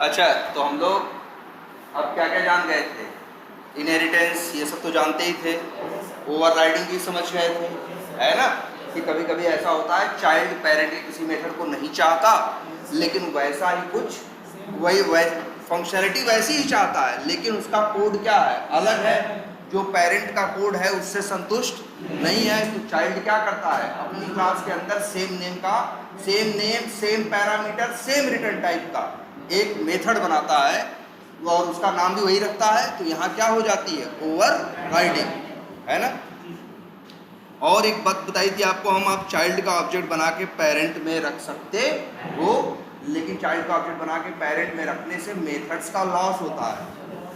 अच्छा, तो हम लोग अब क्या क्या जान गए थे? इनहेरिटेंस ये सब तो जानते ही थे, ओवरराइडिंग भी समझ गए थे, है ना, कि कभी कभी ऐसा होता है चाइल्ड पेरेंट के किसी मेथड को नहीं चाहता, लेकिन वैसा ही कुछ वही फंक्शनलिटी वैसी ही चाहता है, लेकिन उसका कोड क्या है, अलग है, जो पेरेंट का कोड है उससे संतुष्ट नहीं है। तो चाइल्ड क्या करता है, अपनी क्लास के अंदर same name same parameter same return type का एक मेथड बनाता है और उसका नाम भी वही रखता है। तो यहाँ क्या हो जाती है, ओवरराइडिंग, है ना। और एक बात बताई थी आपको, हम आप चाइल्ड का ऑब्जेक्ट बना के पेरेंट में रख सकते हो, लेकिन चाइल्ड का ऑब्जेक्ट बना के पेरेंट में रखने से मेथड्स का लॉस होता है,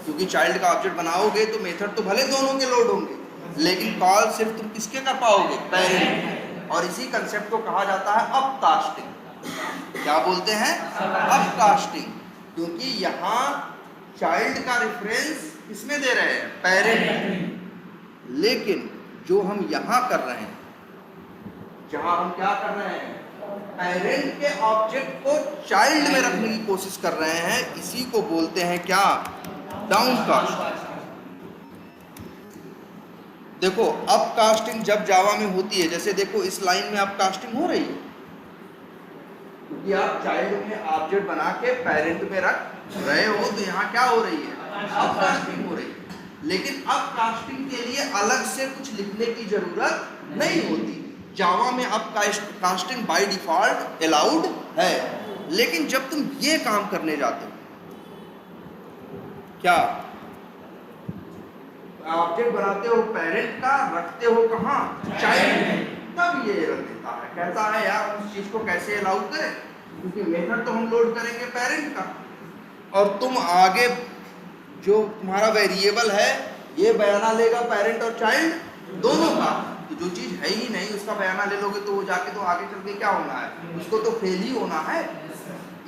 क्योंकि चाइल्ड का ऑब्जेक्ट बनाओगे तो मेथड तो भले दोनों के लोड होंगे, लेकिन कॉल सिर्फ तुम किसके कर पाओगे, पेरेंट। और इसी कंसेप्ट को कहा जाता है अपकास्टिंग। क्या बोलते हैं, अपकास्टिंग, क्योंकि यहाँ चाइल्ड का रेफरेंस किसमें दे रहे हैं, पेरेंट। लेकिन जो हम यहाँ कर रहे हैं, जहां हम क्या कर रहे हैं, पेरेंट के ऑब्जेक्ट को चाइल्ड में रखने की कोशिश कर रहे हैं, इसी को बोलते हैं क्या, डाउनकास्ट। देखो अपकास्टिंग जब जावा में होती है, जैसे देखो इस लाइन में अपकास्टिंग हो रही है, क्योंकि आप चाइल्ड में ऑब्जेक्ट बना के पेरेंट में रख रहे हो, तो यहाँ क्या हो रही है, अपकास्टिंग हो रही है। लेकिन अपकास्टिंग के लिए अलग से कुछ लिखने की जरूरत नहीं होती, जावा में अपकास्टिंग बाय डिफॉल्ट अलाउड है। लेकिन जब तुम ये काम करने जाते हो, क्या ऑब्जेक्ट बनाते हो पेरेंट का, रखते हो कहाँ, चाइल्ड में, तब ये एरर देता है, कहता है यार उस चीज को कैसे अलाउ करें, क्योंकि मेथड तो हम लोड करेंगे पेरेंट का, और तुम आगे जो तुम्हारा वेरिएबल है ये बयाना लेगा पेरेंट और चाइल्ड दोनों का। तो जो चीज है ही नहीं उसका बयाना ले लोगे तो वो जाके तो आगे चल के क्या होना है, उसको तो फेल ही होना है।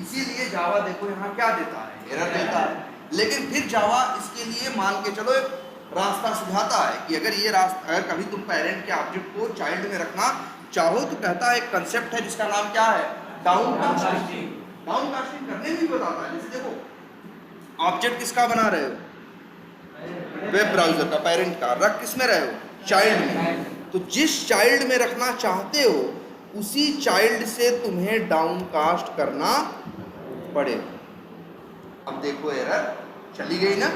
इसीलिए जावा देखो यहाँ क्या देता है, एरर देता है। लेकिन फिर जावा इसके लिए मान के चलो एक रास्ता सुझाता है कि अगर ये रास्ता, अगर कभी तुम पेरेंट के ऑब्जेक्ट को चाइल्ड में रखना चाहो तो कहता है एक कंसेप्ट है जिसका नाम क्या है, डाउनकास्टिंग। डाउनकास्टिंग करने में भी बताता है, जैसे देखो ऑब्जेक्ट किसका बना रहे हो, वेब ब्राउजर का, पेरेंट का, रख किस में रहे हो, चाइल्ड में। तो जिस चाइल्ड में रखना चाहते हो उसी चाइल्ड से तुम्हें डाउनकास्ट करना पड़ेगा। अब देखो एरर चली गई ना,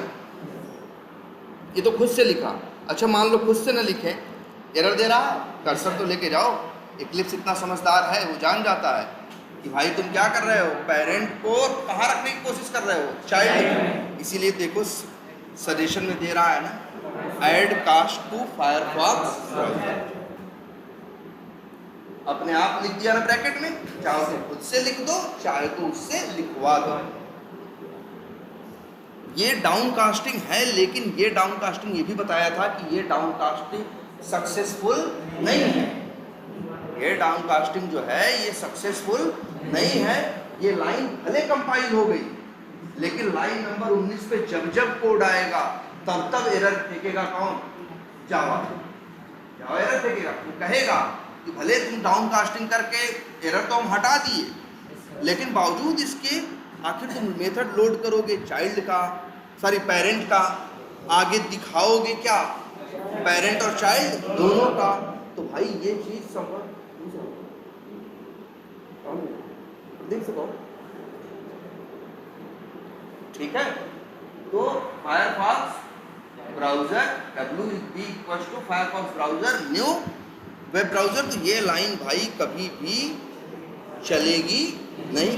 ये तो खुद से लिखा। अच्छा मान लो खुद से न लिखे, एरर दे रहा है, कर्सर तो लेके जाओ। इक्लिप्स इतना समझदार है, वो जान जाता है कि भाई तुम क्या कर रहे हो, पेरेंट को कहाँ रखने की कोशिश कर रहे हो, चाइल्ड। इसीलिए देखो सजेशन में दे रहा है ना, add cast to Firefox browser. अपने आप लिख दिया ना ब्रैकेट में, चाहे तो खुद से लिख दो चाहे तो उससे लिखवा दो। ये डाउनकास्टिंग है, लेकिन ये डाउनकास्टिंग ये भी बताया था कि ये डाउनकास्टिंग सक्सेसफुल नहीं है। ये डाउनकास्टिंग जो है ये सक्सेसफुल नहीं है। ये लाइन भले कंपाइल हो गई, लेकिन लाइन नंबर 19 पे जब जब कोड आएगा तब एरर फेंकेगा कौन, जावा। जावा एरर फेंकेगा, वो कहेगा कि भले तुम डाउनकास्टिंग करके एरर तो हम हटा दिए, लेकिन बावजूद इसके आखिर तुम मेथड लोड करोगे चाइल्ड का, सॉरी पेरेंट का, आगे दिखाओगे क्या, पेरेंट और चाइल्ड दोनों का। तो भाई ये चीज समझ देख सको, ठीक है। तो Firefox browser w Firefox browser new web browser, तो ये लाइन भाई कभी भी चलेगी नहीं।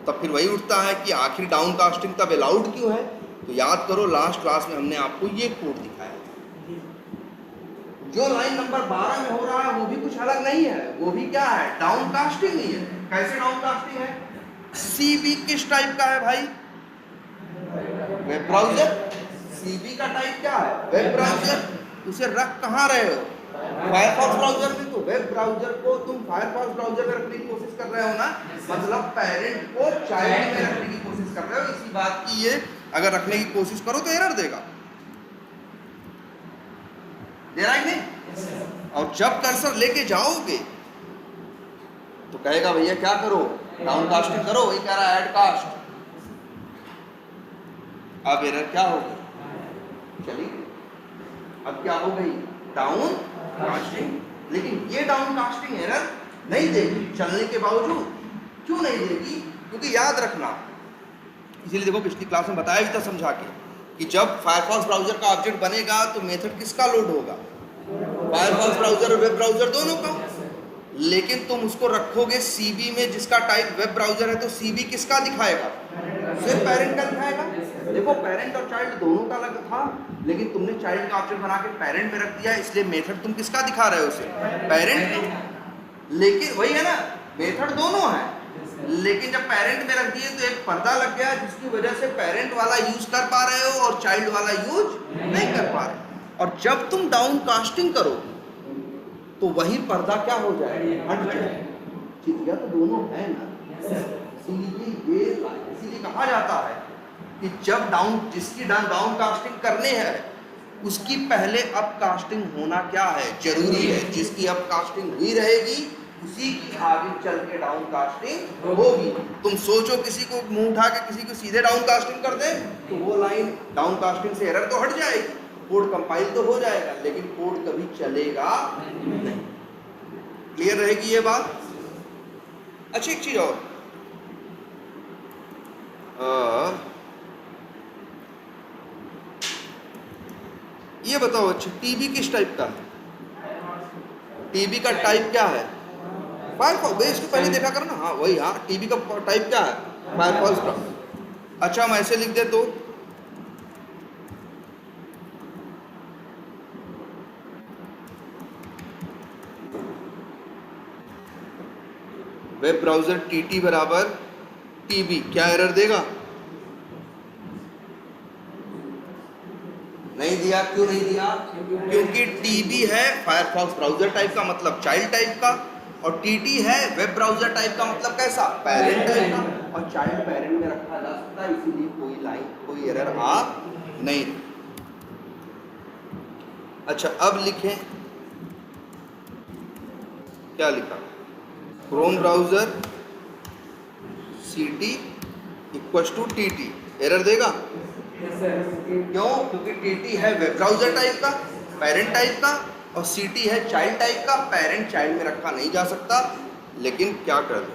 तब फिर वही उठता है कि आखिर डाउनकास्टिंग तब अलाउड क्यों है। तो याद करो लास्ट क्लास में हमने आपको ये कोड दिखाया था। जो लाइन नंबर 12 में हो रहा है वो भी कुछ अलग नहीं है, वो भी क्या है, डाउनकास्टिंग ही है। कैसे डाउनकास्टिंग है, सीबी किस टाइप का है भाई, वेब ब्राउजर। सीबी का टाइप क्या है, वेब ब्राउजर। उसे रख कहाँ रहे हो, फायरफॉक्स ब्राउजर में। तो वेब ब्राउजर को तुम फायरफॉक्स ब्राउजर में रखने की कोशिश कर रहे हो ना, मतलब पेरेंट को चाइल्ड में रखने की कोशिश कर रहे हो। इसी बात की ये अगर रखने की कोशिश करो तो एरर देगा। दे रहा है नहीं? और जब कर्सर लेके जाओगे तो कहेगा भैया क्या करो, डाउन कास्टिंग करो, वही कह रहा है ऐड कास्ट। अब एरर क्या हो गई, चलिए अब क्या हो गई, डाउन कास्टिंग। लेकिन ये डाउन कास्टिंग एरर नहीं देगी चलने के बावजूद। क्यों नहीं देगी? क्योंकि याद रखना, इसीलिए देखो पिछली क्लास में बताया भी था समझा के कि जब फायरफॉक्स ब्राउजर का ऑब्जेक्ट बनेगा तो मेथड किसका लोड होगा, फायरफॉक्स ब्राउजर और वेब ब्राउजर दोनों का। लेकिन तुम उसको रखोगे सीबी में जिसका टाइप वेब ब्राउजर है, तो सीबी किसका दिखाएगा, सिर्फ पेरेंट का दिखाएगा। देखो पेरेंट और चाइल्ड दोनों का अलग था, लेकिन तुमने चाइल्ड का ऑब्जेक्ट बना के पेरेंट में रख दिया, इसलिए मेथड तुम किसका दिखा रहे हो, उसे पेरेंट। लेकिन वही है ना, मेथड दोनों है, लेकिन जब पेरेंट में रख दिए तो एक पर्दा लग गया जिसकी वजह से पेरेंट वाला यूज कर पा रहे हो और चाइल्ड वाला यूज नहीं कर पा रहे। और जब तुम डाउन कास्टिंग करो तो वही पर्दा क्या हो जाएगा, हट जाएगा। चीज़िया तो दोनों है ना, इसीलिए कहा जाता है कि जब जिसकी डाउन कास्टिंग करने है उसकी पहले अप कास्टिंग होना क्या है, जरूरी है। जिसकी अप कास्टिंग हुई रहेगी उसी की आगे चल के डाउन कास्टिंग होगी। तुम सोचो किसी को मुंह उठा के किसी को सीधे डाउन कास्टिंग कर दे तो वो लाइन डाउन कास्टिंग से एरर तो हट जाएगी, कोड कंपाइल तो हो जाएगा, लेकिन कोड कभी चलेगा नहीं। क्लियर रहेगी ये बात? अच्छा एक चीज और, ये बताओ, अच्छा टीबी किस टाइप का है, टीबी का टाइप क्या है, फायरफॉक्स। इसको पहले देखा करो ना, हाँ वही, हाँ टीबी का टाइप क्या है, फायरफॉक्स। अच्छा हम ऐसे लिख दे तो वेब ब्राउजर टीटी बराबर टीबी, क्या एरर देगा, नहीं दिया। क्यों नहीं दिया? क्योंकि टीबी है फायरफॉक्स ब्राउजर टाइप का, मतलब चाइल्ड टाइप का, और टीटी है वेब ब्राउजर टाइप का, मतलब कैसा, पेरेंट टाइप का। और चाइल्ड पेरेंट में रखा जा सकता है, इसीलिए कोई लाइन कोई एरर आ नहीं। अच्छा अब लिखें, क्या लिखा, Chrome browser CT equal to TT, error देगा? क्यों? क्योंकि TT है वेब ब्राउजर टाइप का, पेरेंट टाइप का, और CT है चाइल्ड टाइप का। पेरेंट चाइल्ड में रखा नहीं जा सकता, लेकिन क्या कर दो।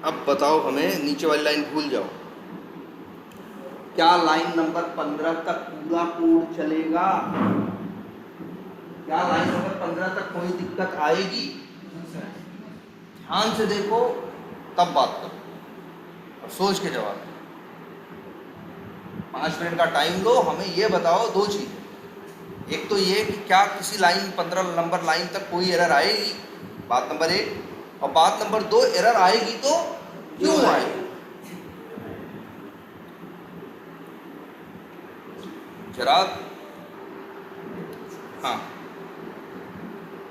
अब बताओ हमें, नीचे वाली लाइन भूल जाओ, क्या लाइन नंबर 15 तक पूरा कोड चलेगा? क्या लाइन नंबर 15 तक कोई दिक्कत आएगी? ध्यान से देखो तब बात करो और सोच के जवाब। 5 मिनट का टाइम लो, हमें ये बताओ दो चीज़। एक तो ये कि क्या किसी लाइन 15 नंबर लाइन तक कोई एरर आएगी, बात नंबर 1। और बात नंबर 2, एरर आएगी तो क्यों आएगी? जरा हाँ,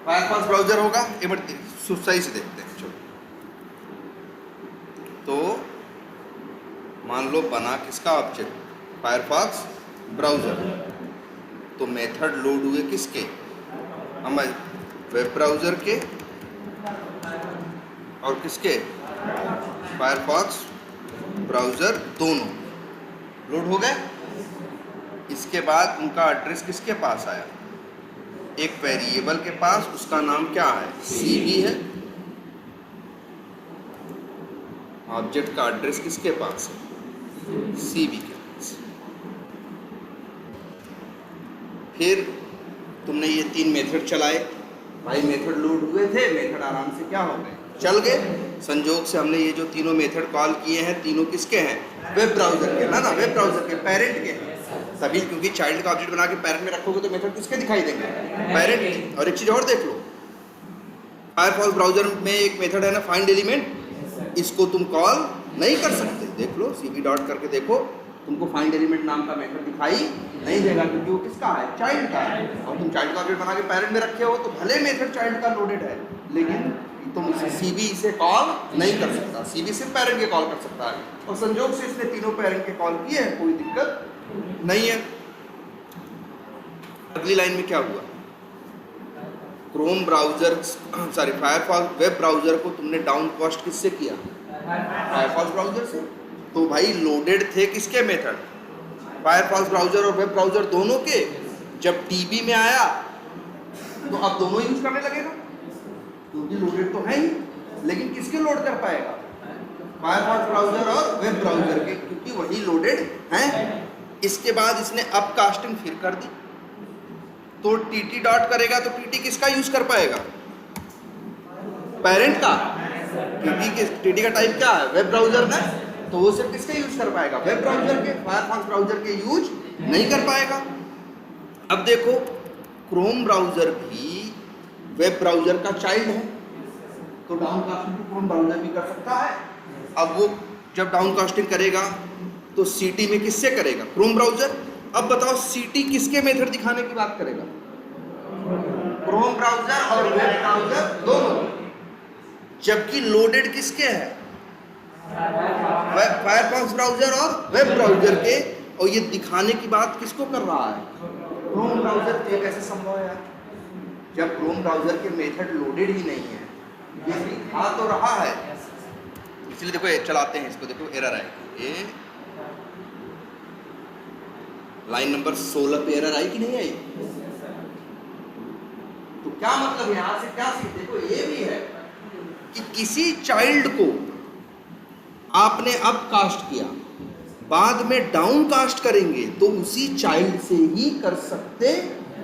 फायरफॉक्स ब्राउजर होगा, एक बार सही से देखते हैं। चलो तो मान लो बना किसका ऑब्जेक्ट, फायरफॉक्स ब्राउजर, तो मेथड लोड हुए किसके, हम वेब ब्राउजर के और किसके, फायरफॉक्स ब्राउजर, दोनों लोड हो गए। इसके बाद उनका एड्रेस किसके पास आया, एक वेरिएबल के पास, उसका नाम क्या है, CB है। ऑब्जेक्ट का एड्रेस किसके पास है, CB के पास। फिर तुमने ये 3 मेथड चलाए, भाई मेथड लोड हुए थे, मेथड आराम से क्या हो गए, चल गए। संजोग से हमने ये जो तीनों मेथड कॉल किए हैं, तीनों किसके हैं, वेब ब्राउजर के, ना वेब ब्राउजर के, पेरेंट के हैं सभी। क्योंकि चाइल्ड का ऑब्जेक्ट बना के पेरेंट में रखोगे तो मेथड किसके दिखाई देंगे, पेरेंट। और एक चीज और देख लो, फायरफॉक्स ब्राउजर में एक मेथड है ना फाइंड एलिमेंट, इसको तुम कॉल नहीं कर सकते। देख लो CB डॉट करके देखो, तुमको फाइंड एलिमेंट नाम का मेथड दिखाई नहीं देगा, क्योंकि वो किसका है, चाइल्ड का है। और तुम चाइल्ड का ऑब्जेक्ट बना के पेरेंट में रखे हो तो भले मेथड चाइल्ड का लोडेड है, लेकिन तुम CB इसे कॉल नहीं कर सकता। CB सिर्फ पेरेंट के कॉल कर सकता है, और संजोग से इसने तीनों पेरेंट के कॉल किए हैं, कोई दिक्कत नहीं है। अगली लाइन में क्या हुआ, Chrome browser sorry Firefox web browser को तुमने डाउन कास्ट किससे किया, फायरफॉक्स ब्राउजर से। तो भाई लोडेड थे किसके मेथड, फायरफॉक्स ब्राउजर और वेब ब्राउजर दोनों के। जब टीबी में आया तो अब दोनों यूज करने लगेगा क्योंकि लोडेड तो है ही, लेकिन किसके लोड कर पाएगा, फायरफॉक्स ब्राउजर और वेब ब्राउजर के, क्योंकि वही लोडेड हैं। इसके बाद इसने अप कास्टिंग फिर कर दी, तो टीटी डॉट करेगा तो टीटी किसका यूज कर पाएगा, पेरेंट का। टीटी का टाइप क्या है, वेब ब्राउजर ना, तो वो सिर्फ किसका यूज कर पाएगा, वेब ब्राउजर के, फायरफॉक्स ब्राउजर के यूज नहीं कर पाएगा। अब देखो क्रोम ब्राउजर भी वेब ब्राउजर का चाइल्ड है, तो डाउन कास्टिंग तो क्रोम ब्राउजर भी कर सकता है। अब वो जब डाउन कास्टिंग करेगा तो सीटी में किससे करेगा, क्रोम ब्राउजर। अब बताओ सीटी किसके मेथड दिखाने की बात करेगा, क्रोम ब्राउजर और वेब ब्राउजर दोनों, जबकि लोडेड किसके है, फायरफॉक्स ब्राउजर और वेब ब्राउजर के। और ये दिखाने की बात किसको कर रहा है, क्रोम ब्राउजर के। कैसे संभव है, जब क्रोम ब्राउजर के मेथड लोडेड ही नहीं है, ये दिखा तो रहा है। इसलिए देखो चलाते हैं इसको, देखो एरर आएगी, ये लाइन नंबर 16 पे एरर आई कि नहीं आई। तो क्या मतलब यहां से क्या सीख, देखो ये भी है कि किसी चाइल्ड को आपने अप कास्ट किया, बाद में डाउन कास्ट करेंगे तो उसी चाइल्ड से ही कर सकते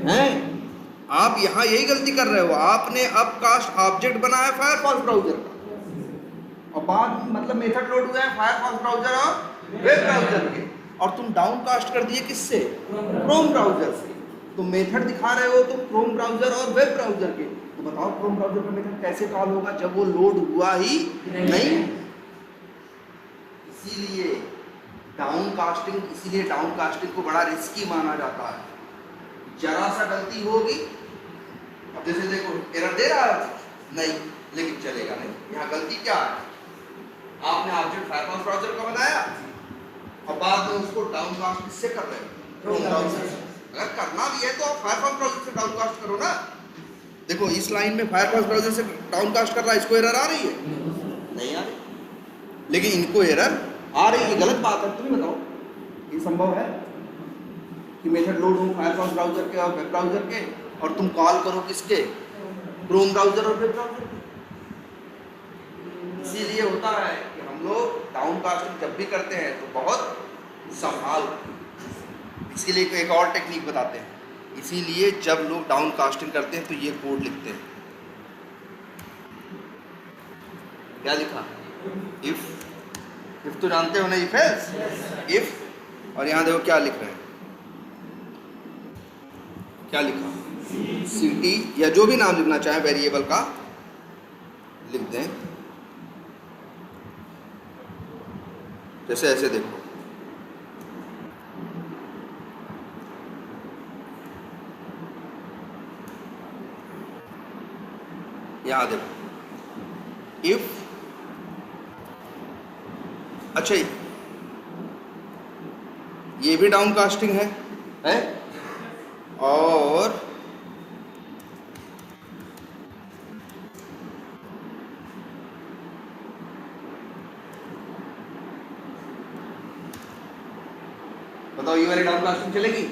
हैं। आप यहां यही गलती कर रहे हो, आपने अप कास्ट ऑब्जेक्ट बनाया फायरफॉक्स ब्राउजर का, और बाद मतलब मेथड लोड हुआ है फायरफॉक्स ब्राउजर और वेब ब्राउजर के, और तुम डाउन कास्ट कर दिए किससे, क्रोम ब्राउजर से। तो मेथड दिखा रहे हो तो क्रोम ब्राउजर और वेब ब्राउजर के। तो बताओ क्रोम ब्राउजर का मेथड कैसे कॉल होगा जब वो लोड हुआ ही नहीं। इसीलिए डाउन कास्टिंग को बड़ा रिस्की माना जाता है। जरा सा गलती होगी, अब जैसे देखो एरर दे रहा है नहीं, लेकिन चलेगा नहीं। यहाँ गलती क्या है, आपने ऑब्जेक्ट फायरफॉक्स ब्राउजर का बनाया और बाद में उसको डाउन कास्ट किससे कर रहे हो, क्रोम ब्राउजर से। अगर करना भी है तो आप फायरफॉक्स ब्राउजर से डाउन कास्ट करो ना। देखो इस लाइन में फायरफॉक्स ब्राउजर से डाउन कास्ट कर रहा है, इसको एरर आ रही है, नहीं आ रही, लेकिन इनको एरर आ रही है। गलत बात है, तुम्हें बताओ ये संभव है कि मेथड लोड हो फायरफॉक्स ब्राउजर के और वेब ब्राउजर के, और तुम कॉल करो किसके, क्रोम ब्राउजर और वेब ब्राउजर के। इसीलिए होता है कि हम लोग डाउन कास्टिंग जब भी करते हैं तो बहुत संभाल। इसीलिए एक और टेक्निक बताते हैं, इसीलिए जब लोग डाउन कास्टिंग करते हैं तो ये कोड लिखते हैं। क्या लिखा, इफ तो जानते हो ना, इफ एल्स, इफ। और यहां देखो क्या लिख रहे हैं, क्या लिखा, सीटी या जो भी नाम लिखना चाहे वेरिएबल का लिख दें। जैसे ऐसे देखो, यहां देखो इफ, अच्छा ये भी डाउन कास्टिंग है और बताओ ये वाली डाउन कास्टिंग चलेगी,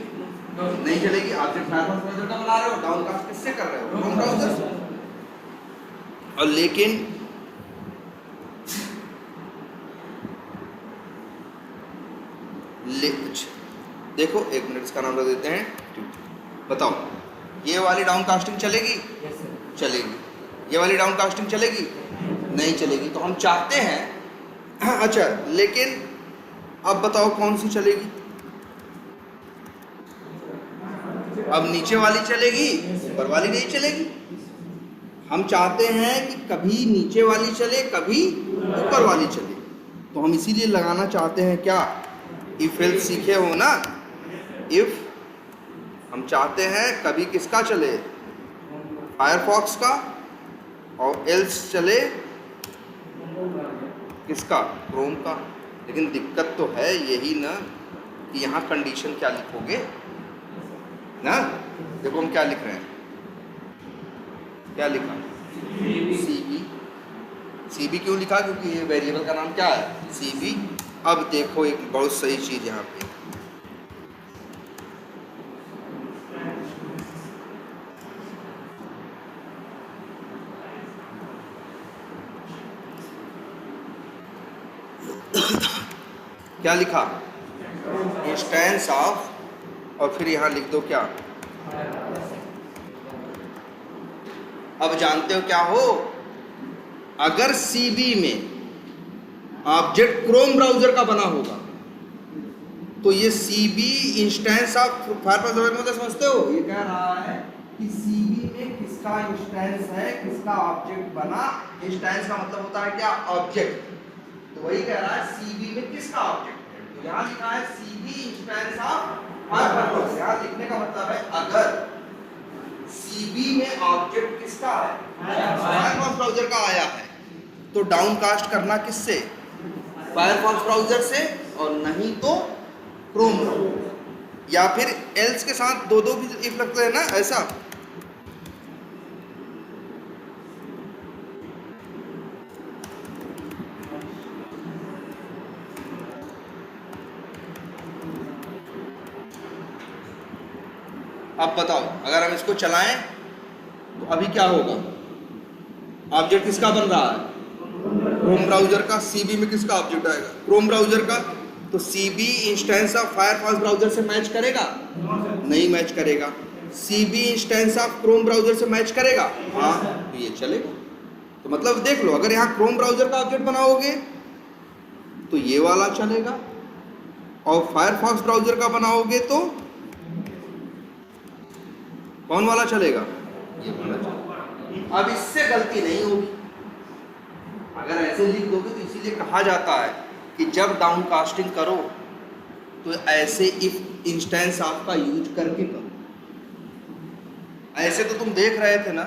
नहीं चलेगी। ऑब्जेक्ट फायरफॉक्स ब्राउजर का बना रहे हो, डाउन कास्ट किससे कर रहे हो, क्रोम ब्राउजर से। और लेकिन देखो एक मिनट इसका नाम रख देते हैं। बताओ ये वाली डाउन कास्टिंग चलेगी, चलेगी। ये वाली डाउन कास्टिंग चलेगी, नहीं चलेगी। तो हम चाहते हैं अच्छा, लेकिन अब बताओ कौन सी चलेगी, अब नीचे वाली चलेगी, ऊपर वाली नहीं चलेगी। हम चाहते हैं कि कभी नीचे वाली चले, कभी ऊपर वाली चले। तो हम इसीलिए लगाना चाहते हैं क्या, इफ एल्स सीखे हो ना, इफ हम चाहते हैं कभी किसका चले, फायरफॉक्स का, और एल्स चले किसका, क्रोम का। लेकिन दिक्कत तो है यही ना कि यहाँ कंडीशन क्या लिखोगे ना, देखो हम क्या लिख रहे हैं, क्या लिखा, CB। CB क्यों लिखा? क्योंकि ये वेरिएबल का नाम क्या है, CB। अब देखो एक बहुत सही चीज़ यहाँ पे, क्या लिखा, इंस्टेंस ऑफ, और फिर यहाँ लिख दो क्या। अब जानते हो क्या हो, अगर CB में ऑब्जेक्ट क्रोम ब्राउजर का बना होगा तो ये CB इंस्टेंस ऑफ फायरफॉक्स मतलब समझते हो, ये कह रहा है कि CB में किसका इंस्टेंस है, किसका ऑब्जेक्ट बना। इंस्टेंस का मतलब होता है क्या, ऑब्जेक्ट। तो वही कह रहा है CB में किसका ऑब्जेक्ट है। तो यहाँ लिखा है CB इंस्टेंस ऑफ फायरफॉक्स। यहाँ लिखने का मतलब है अगर CB में ऑब्जेक्ट किसका है, फायरफॉक्स ब्राउजर का आया है, तो डाउनकास्ट करना किससे, फायरफॉक्स ब्राउजर से, और नहीं तो क्रोम ब्राउजर, या फिर एल्स के साथ दो भी इफ लगते हैं ना, ऐसा। अब बताओ अगर हम इसको चलाएं तो अभी क्या होगा, ऑब्जेक्ट किसका बन रहा है, क्रोम ब्राउजर का। CB में किसका ऑब्जेक्ट आएगा, क्रोम ब्राउजर का। तो CB instance of Firefox browser से मैच करेगा, नहीं मैच करेगा। CB instance of Chrome browser से मैच करेगा, हाँ, तो ये चलेगा। तो मतलब देख लो, अगर यहाँ क्रोम ब्राउजर का ऑब्जेक्ट बनाओगे तो ये वाला चलेगा, और फायरफॉक्स ब्राउजर का बनाओगे तो कौन वाला चलेगा, ये वाला चलेगा। अब इससे गलती नहीं होगी, अगर ऐसे लिख दोगे तो इसीलिए कहा जाता है कि जब डाउनकास्टिंग करो तो ऐसे इफ इंस्टेंस ऑफ का यूज करके करो। ऐसे तो तुम देख रहे थे ना,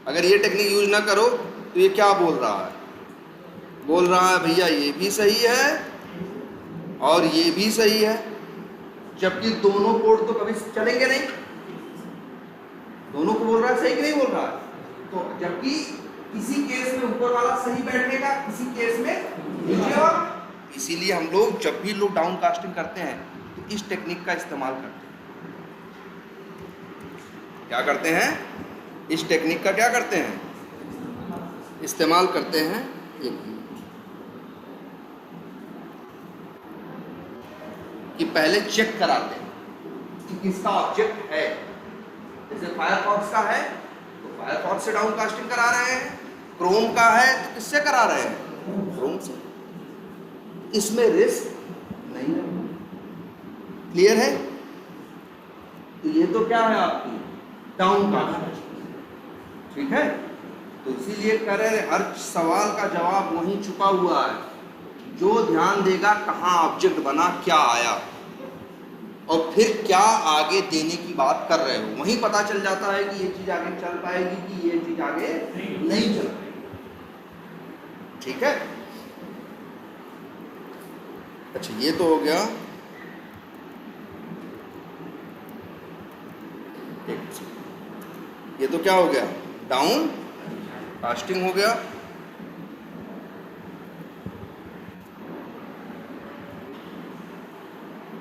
अगर ये टेक्निक यूज ना करो तो ये क्या बोल रहा है, बोल रहा है भैया ये भी सही है और ये भी सही है, जबकि दोनों कोड तो कभी चलेंगे नहीं। दोनों को बोल रहा है सही कि नहीं बोल रहा है, तो जबकि किसी केस में ऊपर वाला सही बैठेगा, किसी केस में नीचे वाला। इसीलिए हम लोग जब भी लोग डाउनकास्टिंग करते हैं तो इस टेक्निक का इस्तेमाल करते हैं। क्या करते हैं, इस टेक्निक का क्या करते हैं, इस्तेमाल करते हैं। कि पहले चेक कराते हैं कि किसका ऑब्जेक्ट है। जैसे फायरफॉक्स का है तो फायरफॉक्स से डाउनकास्टिंग करा रहे हैं, क्रोम का है तो किससे करा रहे हैं, क्रोम से। इसमें रिस्क नहीं है, क्लियर है। तो ये तो क्या है आपकी डाउनकास्टिंग, ठीक है। तो इसीलिए कह रहे हैं हर सवाल का जवाब वहीं छुपा हुआ है, जो ध्यान देगा कहाँ ऑब्जेक्ट बना, क्या आया, और फिर क्या आगे देने की बात कर रहे हो, वहीं पता चल जाता है कि ये चीज आगे चल पाएगी कि ये चीज आगे नहीं चल पाएगी, ठीक है। अच्छा ये तो हो गया, ये तो क्या हो गया, डाउन कास्टिंग हो गया।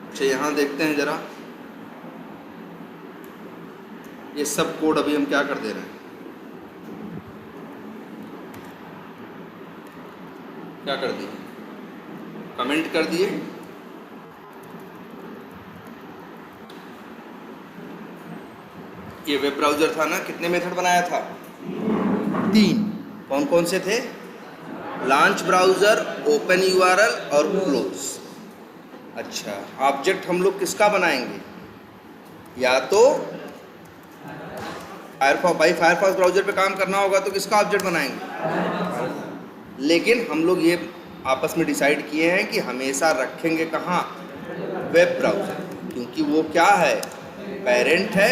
अच्छा यहाँ देखते हैं जरा, ये सब कोड अभी हम क्या कर दे रहे हैं, क्या कर दिए, कमेंट कर दिए। ये वेब ब्राउज़र था ना, कितने मेथड बनाया था, 3। कौन कौन से थे, लॉन्च ब्राउज़र, ओपन यूआरएल और क्लोज। अच्छा ऑब्जेक्ट हम लोग किसका बनाएंगे, या तो फायरफॉक्स ब्राउज़र पे काम करना होगा तो किसका ऑब्जेक्ट बनाएंगे, लेकिन हम लोग ये आपस में डिसाइड किए हैं कि हमेशा रखेंगे कहाँ, वेब ब्राउज़र, क्योंकि वो क्या है, पेरेंट है,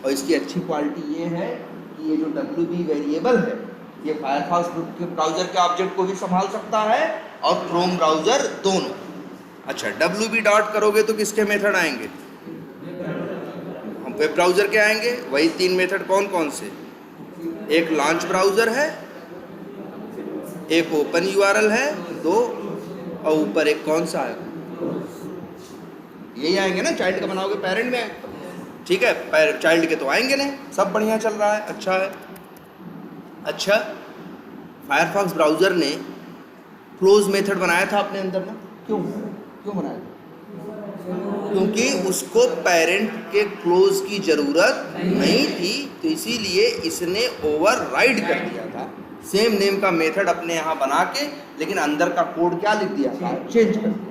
और इसकी अच्छी क्वालिटी ये है कि ये जो WB वेरिएबल है ये फायरफॉक्स ब्राउज़र के ऑब्जेक्ट को भी संभाल सकता है और क्रोम ब्राउज़र दोनों। अच्छा WB डॉट करोगे तो किसके मेथड आएंगे, वेब ब्राउज़र के आएंगे, वही 3 मेथड कौन कौन से, एक लॉन्च ब्राउज़र है, एक ओपन यूआरएल है, 2, और ऊपर एक कौन सा है, यही आएंगे ना। चाइल्ड का बनाओगे पेरेंट में, ठीक है, चाइल्ड के तो आएंगे नहीं। सब बढ़िया चल रहा है, अच्छा है। अच्छा, फायरफॉक्स ब्राउज़र ने क्लोज मेथड बनाया था अपने अंदर में, क्यों बनाया था? क्योंकि उसको पेरेंट के क्लोज की ज़रूरत नहीं थी, तो इसीलिए इसने ओवरराइड कर दिया था सेम नेम का मेथड अपने यहाँ बना के, लेकिन अंदर का कोड क्या लिख दिया था, चेंज कर दिया।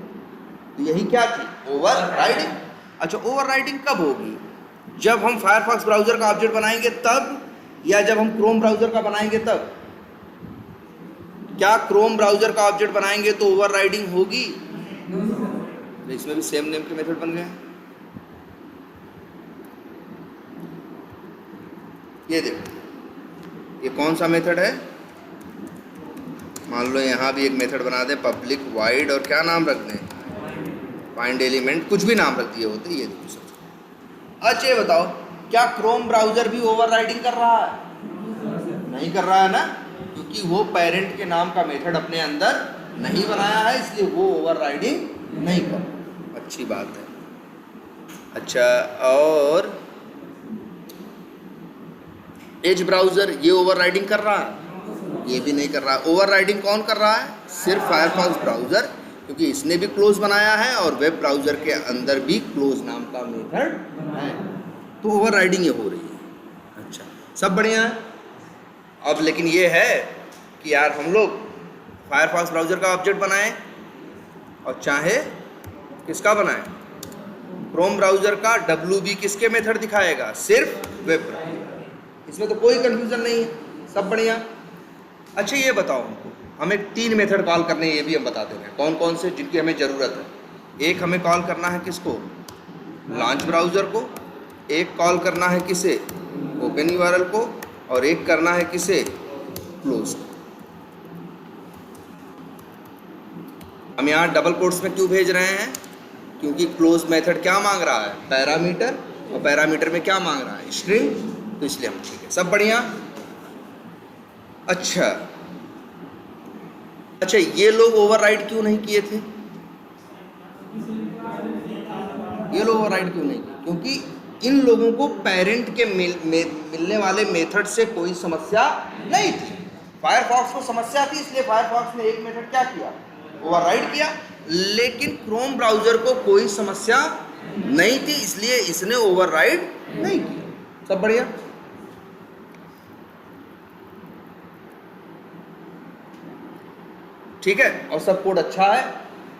तो यही क्या थी, ओवरराइडिंग। अच्छा, ओवरराइडिंग कब होगी, जब हम फायरफॉक्स ब्राउज़र का ऑब्जेक्ट बनाएंगे तब, या जब हम क्रोम ब्राउज़र का बनाएंगे तब? क्या क्रोम ब्राउज़र का ऑब्जेक्ट बनाएंगे तो ओवरराइडिंग होगी? तो इसमें भी सेम नेम के मेथड बन गए। ये देखो, ये कौन सा मेथड है, मान लो यहाँ भी एक मेथड बना दें, पब्लिक वाइड, और क्या नाम रख दें, फाइंड एलिमेंट, कुछ भी नाम रख दिए होते। ये देखो सब। अच्छा ये बताओ, क्या क्रोम ब्राउज़र भी ओवरराइडिंग कर रहा है? नहीं कर रहा है ना, क्योंकि वो पेरेंट के नाम का मेथड अपने अंदर नहीं बनाया है, इसलिए वो ओवरराइडिंग नहीं कर। अच्छी बात है। अच्छा, और एज ब्राउज़र ये ओवरराइडिंग कर रहा है? ये भी नहीं कर रहा है। ओवरराइडिंग कौन कर रहा है? सिर्फ फायरफॉक्स ब्राउज़र, क्योंकि इसने भी क्लोज बनाया है और वेब ब्राउज़र के अंदर भी क्लोज नाम का मेथड है, तो ओवरराइडिंग ये हो रही है। अच्छा, सब बढ़िया है। अब लेकिन ये है कि यार हम लोग फायरफॉक्स ब्राउज़र का ऑब्जेक्ट बनाएं और चाहे किसका बनाएं, क्रोम ब्राउज़र का, WB किसके मेथड दिखाएगा? सिर्फ वेब ब्राउज़र। इसमें तो कोई कंफ्यूजन नहीं है, सब बढ़िया। अच्छा ये बताओ हमको, हमें 3 मेथड कॉल करने हैं, ये भी हम बता दे रहे हैं कौन कौन से जिनकी हमें ज़रूरत है। एक हमें कॉल करना है किसको, लॉन्च ब्राउज़र को, एक कॉल करना है किसे, ओपन यूआरएल को, और एक करना है किसे, क्लोज को। हम यहाँ डबल कोट्स में क्यों भेज रहे हैं, क्योंकि क्लोज मेथड क्या मांग रहा है, पैरामीटर, और पैरामीटर में क्या मांग रहा है, स्ट्रिंग, तो इसलिए हम, ठीक है, सब बढ़िया। अच्छा, ये लोग ओवरराइड क्यों नहीं किए थे, ये लोग ओवरराइड क्यों नहीं किए? क्योंकि इन लोगों को पेरेंट के मिलने वाले मेथड से कोई समस्या नहीं थी, फायरफॉक्स को समस्या थी, इसलिए फायरफॉक्स ने एक मेथड क्या किया, ओवरराइड किया। लेकिन क्रोम ब्राउज़र को कोई समस्या नहीं थी, इसलिए इसने ओवरराइड नहीं किया। सब बढ़िया। ठीक है, और सब कोड अच्छा है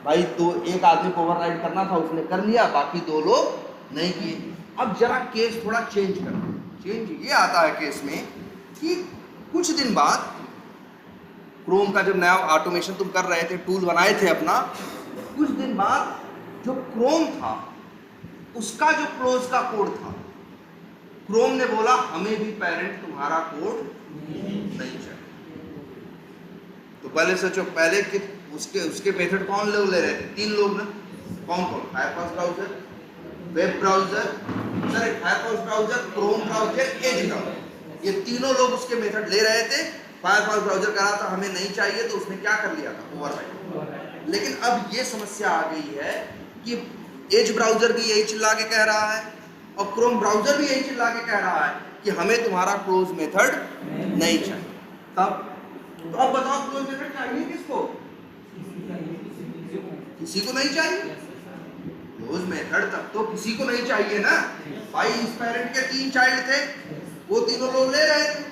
भाई। तो एक आदमी को ओवरराइड करना था, उसने कर लिया, बाकी 2 लोग नहीं किए। अब जरा केस थोड़ा चेंज करना। चेंज ये आता है केस में कि कुछ दिन बाद क्रोम का जब नया ऑटोमेशन तुम कर रहे थे, टूल बनाए थे अपना, कुछ दिन बाद जो क्रोम था उसका जो क्लोज का कोड था, क्रोम ने बोला हमें भी पेरेंट तुम्हारा कोड नहीं चाहिए। तो पहले सोचो, पहले कि उसके मेथड कौन लोग ले रहे थे, 3 लोग ना, कौन कौन, Firefox browser, web browser, sorry Firefox browser, Chrome browser, Edge browser, ये तीनों लोग उसके मेथड ले रहे थे। फायरफॉक्स ब्राउज़र कहा था हमें नहीं चाहिए, तो उसने क्या कर लिया था, ओवरराइड। लेकिन अब ये समस्या आ गई है कि एज ब्राउज़र भी यही चिल्ला के कह रहा है और क्रोम ब्राउज़र भी यही चिल्ला के कह रहा है कि हमें तुम्हारा क्लोज मेथड नहीं चाहिए। तब तो अब बताओ, क्लोज मेथड चाहिए किसको, किसी को नहीं चाहिए। क्लोज मेथड तब तो किसी को नहीं चाहिए ना भाई। इस पेरेंट के 3 चाइल्ड थे, वो तीनों लोग ले रहे थे,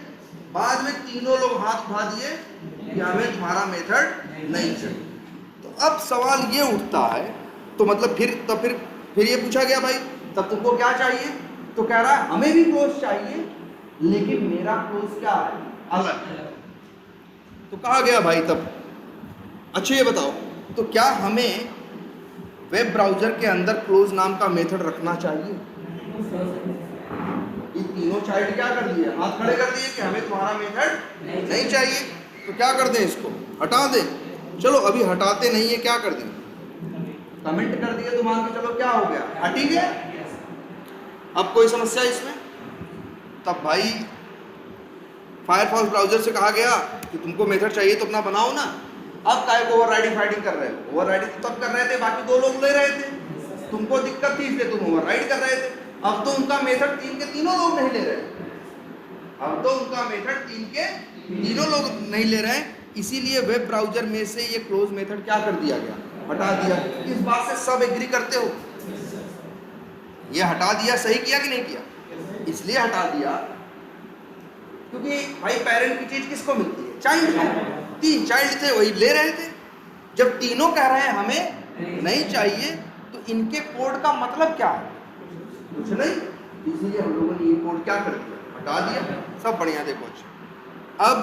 बाद में तीनों लोग हाथ उठा दिए कि हमें तुम्हारा मेथड नहीं चाहिए। तो अब सवाल ये उठता है, तो मतलब फिर ये पूछा गया भाई तब तुमको क्या चाहिए, तो कह रहा है हमें भी क्लोज चाहिए, लेकिन मेरा क्लोज क्या है, अलग है। तो कहा गया भाई तब, अच्छा ये बताओ, तो क्या हमें वेब ब्राउज़र के अंदर क्लोज नाम का मेथड रखना चाहिए? ये तीनों चाइल्ड क्या कर दिए, हाथ खड़े कर दिए कि हमें तुम्हारा मेथड नहीं चाहिए। तो क्या कर दें, इसको हटा दें। चलो अभी हटाते नहीं है, क्या कर दें, कमेंट कर दिए तो मान के चलो क्या हो गया, हट ही गया। अब कोई समस्या इसमें? तब भाई फायरफॉक्स ब्राउजर से कहा गया कि तुमको मेथड चाहिए तो अपना बनाओ ना। अब काहे को ओवरराइडिंग फाइटिंग कर रहे हो? ओवरराइडिंग तो तब कर रहे थे बाकी 2 लोग ले रहे थे, तुमको दिक्कत थी इसलिए तुम ओवरराइड कर रहे थे। अब तो उनका मेथड 3 के तीनों लोग नहीं ले रहे, अब तो उनका मेथड 3 के तीनों लोग नहीं ले रहे हैं, इसीलिए वेब ब्राउजर में से ये क्लोज मेथड क्या कर दिया गया, हटा दिया। इस बात से सब एग्री करते हो? ये हटा दिया, सही किया कि नहीं किया? इसलिए हटा दिया क्योंकि भाई पेरेंट की चीज किसको मिलती है? चाइल्ड। 3 चाइल्ड थे वही ले रहे थे। जब तीनों कह रहे हैं हमें नहीं चाहिए तो इनके कोड का मतलब क्या है? कुछ नहीं, इसीलिए हम लोगों ने ये कोड क्या कर दिया, हटा दिया। सब बढ़िया। देखो अब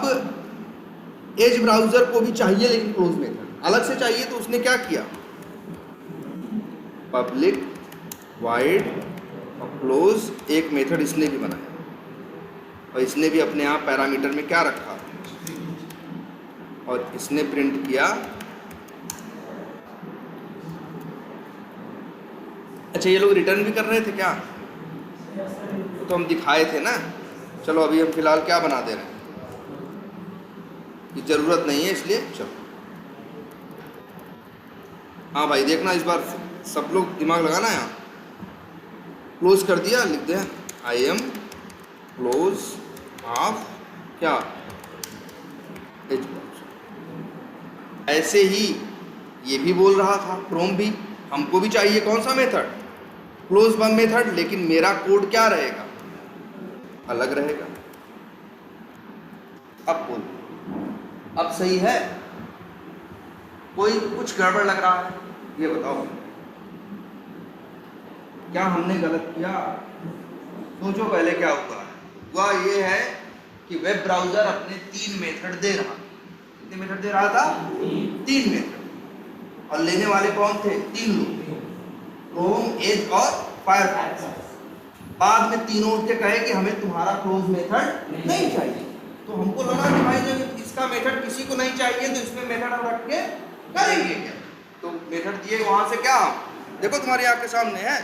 एज ब्राउजर को भी चाहिए लेकिन क्लोज मेथड अलग से चाहिए, तो उसने क्या किया, पब्लिक वाइड और क्लोज एक मेथड इसने भी बनाया, और इसने भी अपने आप पैरामीटर में क्या रखा, और इसने प्रिंट किया। अच्छा ये लोग रिटर्न भी कर रहे थे क्या? तो हम दिखाए थे ना। चलो अभी हम फिलहाल क्या बना दे रहे हैं, ये जरूरत नहीं है इसलिए चलो। हाँ भाई देखना इस बार सब लोग दिमाग लगाना है। क्लोज कर दिया, लिख दे आई एम क्लोज ऑफ क्या एज ब्राउजर। ऐसे ही ये भी बोल रहा था, क्रोम भी, हमको भी चाहिए कौन सा मेथड, क्लोज वन मेथड, लेकिन मेरा कोड क्या रहेगा, अलग रहेगा। अब बोल, अब सही है? कोई कुछ गड़बड़ लग रहा है? ये बताओ क्या हमने गलत किया? सोचो पहले क्या हुआ। हुआ ये है कि वेब ब्राउजर अपने 3 मेथड दे रहा। कितने मेथड दे रहा था? 3 मेथड, और लेने वाले कौन थे? 3 लोग, क्रोम, एज और फायरफॉक्स। बाद में तीनों उठ के कहे कि हमें तुम्हारा क्लोज मेथड नहीं चाहिए। तो हमको लगा कि भाई जब इसका मेथड किसी को नहीं चाहिए तो इसमें मेथड हम रख के करेंगे क्या? तो मेथड दिए वहां से क्या, देखो तुम्हारी आंख के सामने है,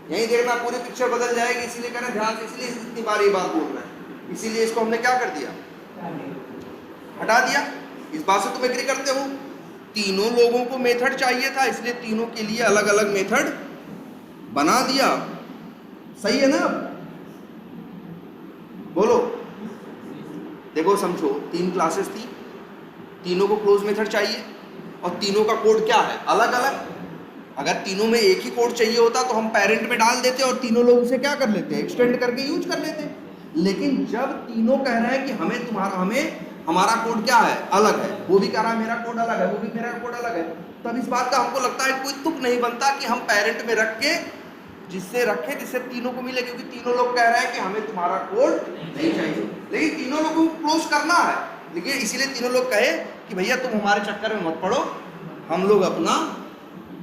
यही देखना पूरी पिक्चर बदल जाएगी। इसीलिए कह रहे ध्यान से, इसलिए इतनी बार ये बात बोल रहे हैं। इसीलिए इसको हमने क्या कर दिया, हटा दिया। इस बात से तुम एग्री करते हो? तीनों लोगों को मेथड चाहिए था, इसलिए तीनों के लिए अलग अलग मेथड बना दिया। सही है ना? बोलो। देखो समझो, 3 क्लासेस थी, तीनों को क्लोज मेथड चाहिए, और तीनों का कोड क्या है, अलग अलग। अगर तीनों में एक ही कोड चाहिए होता तो हम पेरेंट में डाल देते और तीनों लोग उसे क्या कर लेते, एक्सटेंड करके यूज कर लेते। लेकिन जब तीनों कह रहे हैं कि हमें हमारा कोड क्या है, अलग है, वो भी कह रहा है मेरा कोड अलग है, वो भी मेरा कोड अलग है, तब इस बात का हमको लगता है कोई तुक नहीं बनता कि हम पेरेंट में रख के जिससे तीनों को मिले, क्योंकि तीनों लोग कह रहे हैं कि हमें तुम्हारा कोड नहीं चाहिए, लेकिन तीनों लोगों को क्लोज करना है। लेकिन इसीलिए तीनों लोग कहे कि भैया तुम हमारे चक्कर में मत पड़ो, हम लोग अपना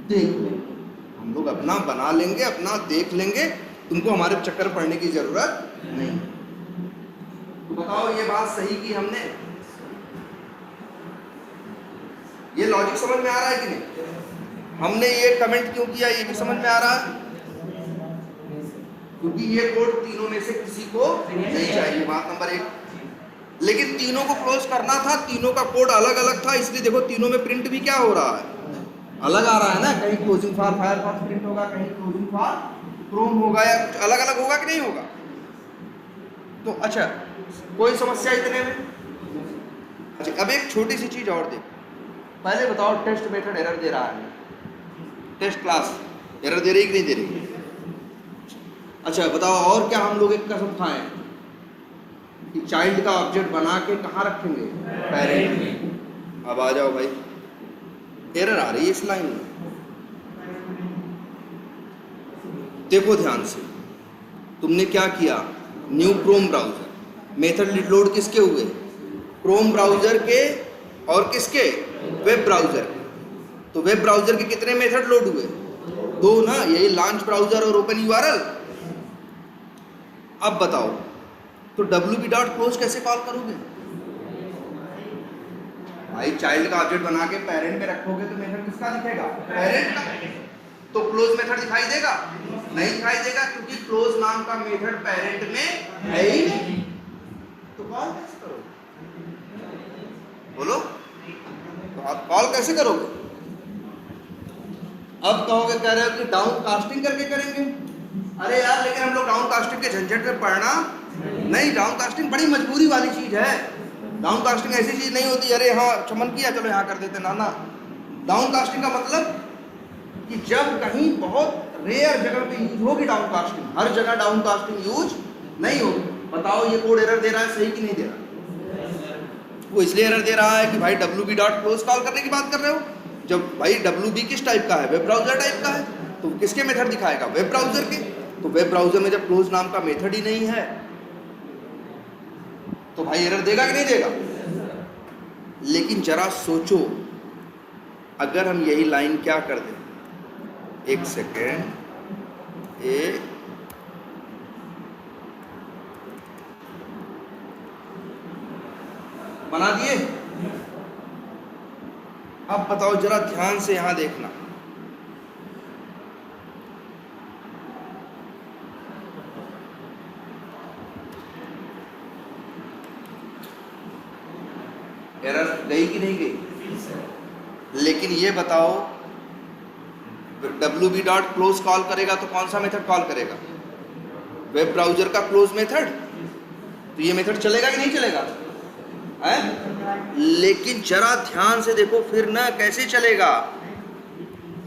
देख लेंगे, हम लोग अपना बना लेंगे, अपना देख लेंगे, तुमको हमारे चक्कर पड़ने की जरूरत नहीं। तो बताओ ये बात सही की हमने? ये लॉजिक समझ में आ रहा है कि नहीं? हमने ये कमेंट क्यों किया ये भी समझ में आ रहा है, क्योंकि ये कोड तीनों में से किसी को नहीं चाहिए, बात नंबर 1। लेकिन तीनों को क्लोज करना था, तीनों का कोड अलग अलग था, इसलिए देखो तीनों में प्रिंट भी क्या हो रहा है, अलग आ रहा है ना। कहीं क्लोजिंग फॉर फायरफॉक्स प्रिंट होगा, कहीं क्लोजिंग फॉर क्रोम होगा, या कुछ अलग अलग होगा कि नहीं होगा। तो अच्छा, कोई समस्या इतने में? अच्छा अब एक छोटी सी चीज और देखो, पहले बताओ टेस्ट मेथड एरर दे रहा है, टेस्ट क्लास एरर दे रही कि नहीं दे रही? अच्छा बताओ और क्या हम लोग एक कसम खाएं कि चाइल्ड का ऑब्जेक्ट बना के कहाँ रखेंगे, पेरेंट में। अब आ जाओ भाई, एरर आ रही है इस लाइन में, देखो ध्यान से। तुमने क्या किया, new Chrome browser, method load किसके हुए, क्रोम ब्राउजर के और किसके, वेब ब्राउजर के। तो वेब ब्राउजर के कितने मेथड लोड हुए, 2 ना, यही लॉन्च ब्राउजर और ओपन यूआरएल। अब बताओ तो wp.close कैसे कॉल करोगे भाई? चाइल्ड का ऑब्जेक्ट बना के पेरेंट में रखोगे तो मेथड किसका दिखेगा, पेरेंट का। तो क्लोज मेथड दिखाई देगा, नहीं दिखाई देगा क्योंकि क्लोज नाम का मेथड पेरेंट में है ही नहीं। तो कॉल कैसे करोगे? बोलो, तो आप कॉल कैसे करोगे? अब कहोगे, कह रहे हो कि डाउन कास्टिंग करके करेंगे। अरे यार, लेकिन हम लोग डाउन कास्टिंग के झंझट में पड़ना नहीं। डाउन कास्टिंग बड़ी मजबूरी वाली चीज है। डाउन कास्टिंग ऐसी चीज नहीं होती अरे हाँ चमन किया चलो यहाँ कर देते, ना ना। डाउन कास्टिंग का मतलब कि जब कहीं बहुत रेयर जगह पे यूज होगी डाउन कास्टिंग, हर जगह डाउन कास्टिंग यूज नहीं होगी। बताओ ये कोड एरर दे रहा है सही कि नहीं दे रहा? वो इसलिए एरर दे रहा है कि भाई WB डॉट क्लोज कॉल करने की बात कर रहे हो। जब भाई WB किस टाइप का है? वेब ब्राउजर टाइप का है, तो किसके मेथड दिखाएगा? वेब ब्राउजर के। तो वेब ब्राउजर में जब क्लोज नाम का मेथड ही नहीं है तो भाई एरर देगा कि नहीं देगा? लेकिन जरा सोचो, अगर हम यही लाइन क्या कर दें, एक सेकेंड, बना दिए। अब बताओ जरा ध्यान से यहां देखना, एरर गई कि नहीं गई? लेकिन ये बताओ WB डॉट क्लोज कॉल करेगा तो कौन सा मेथड कॉल करेगा? वेब ब्राउजर का क्लोज मेथड। तो ये मेथड चलेगा कि नहीं चलेगा? है? लेकिन जरा ध्यान से देखो फिर ना, कैसे चलेगा?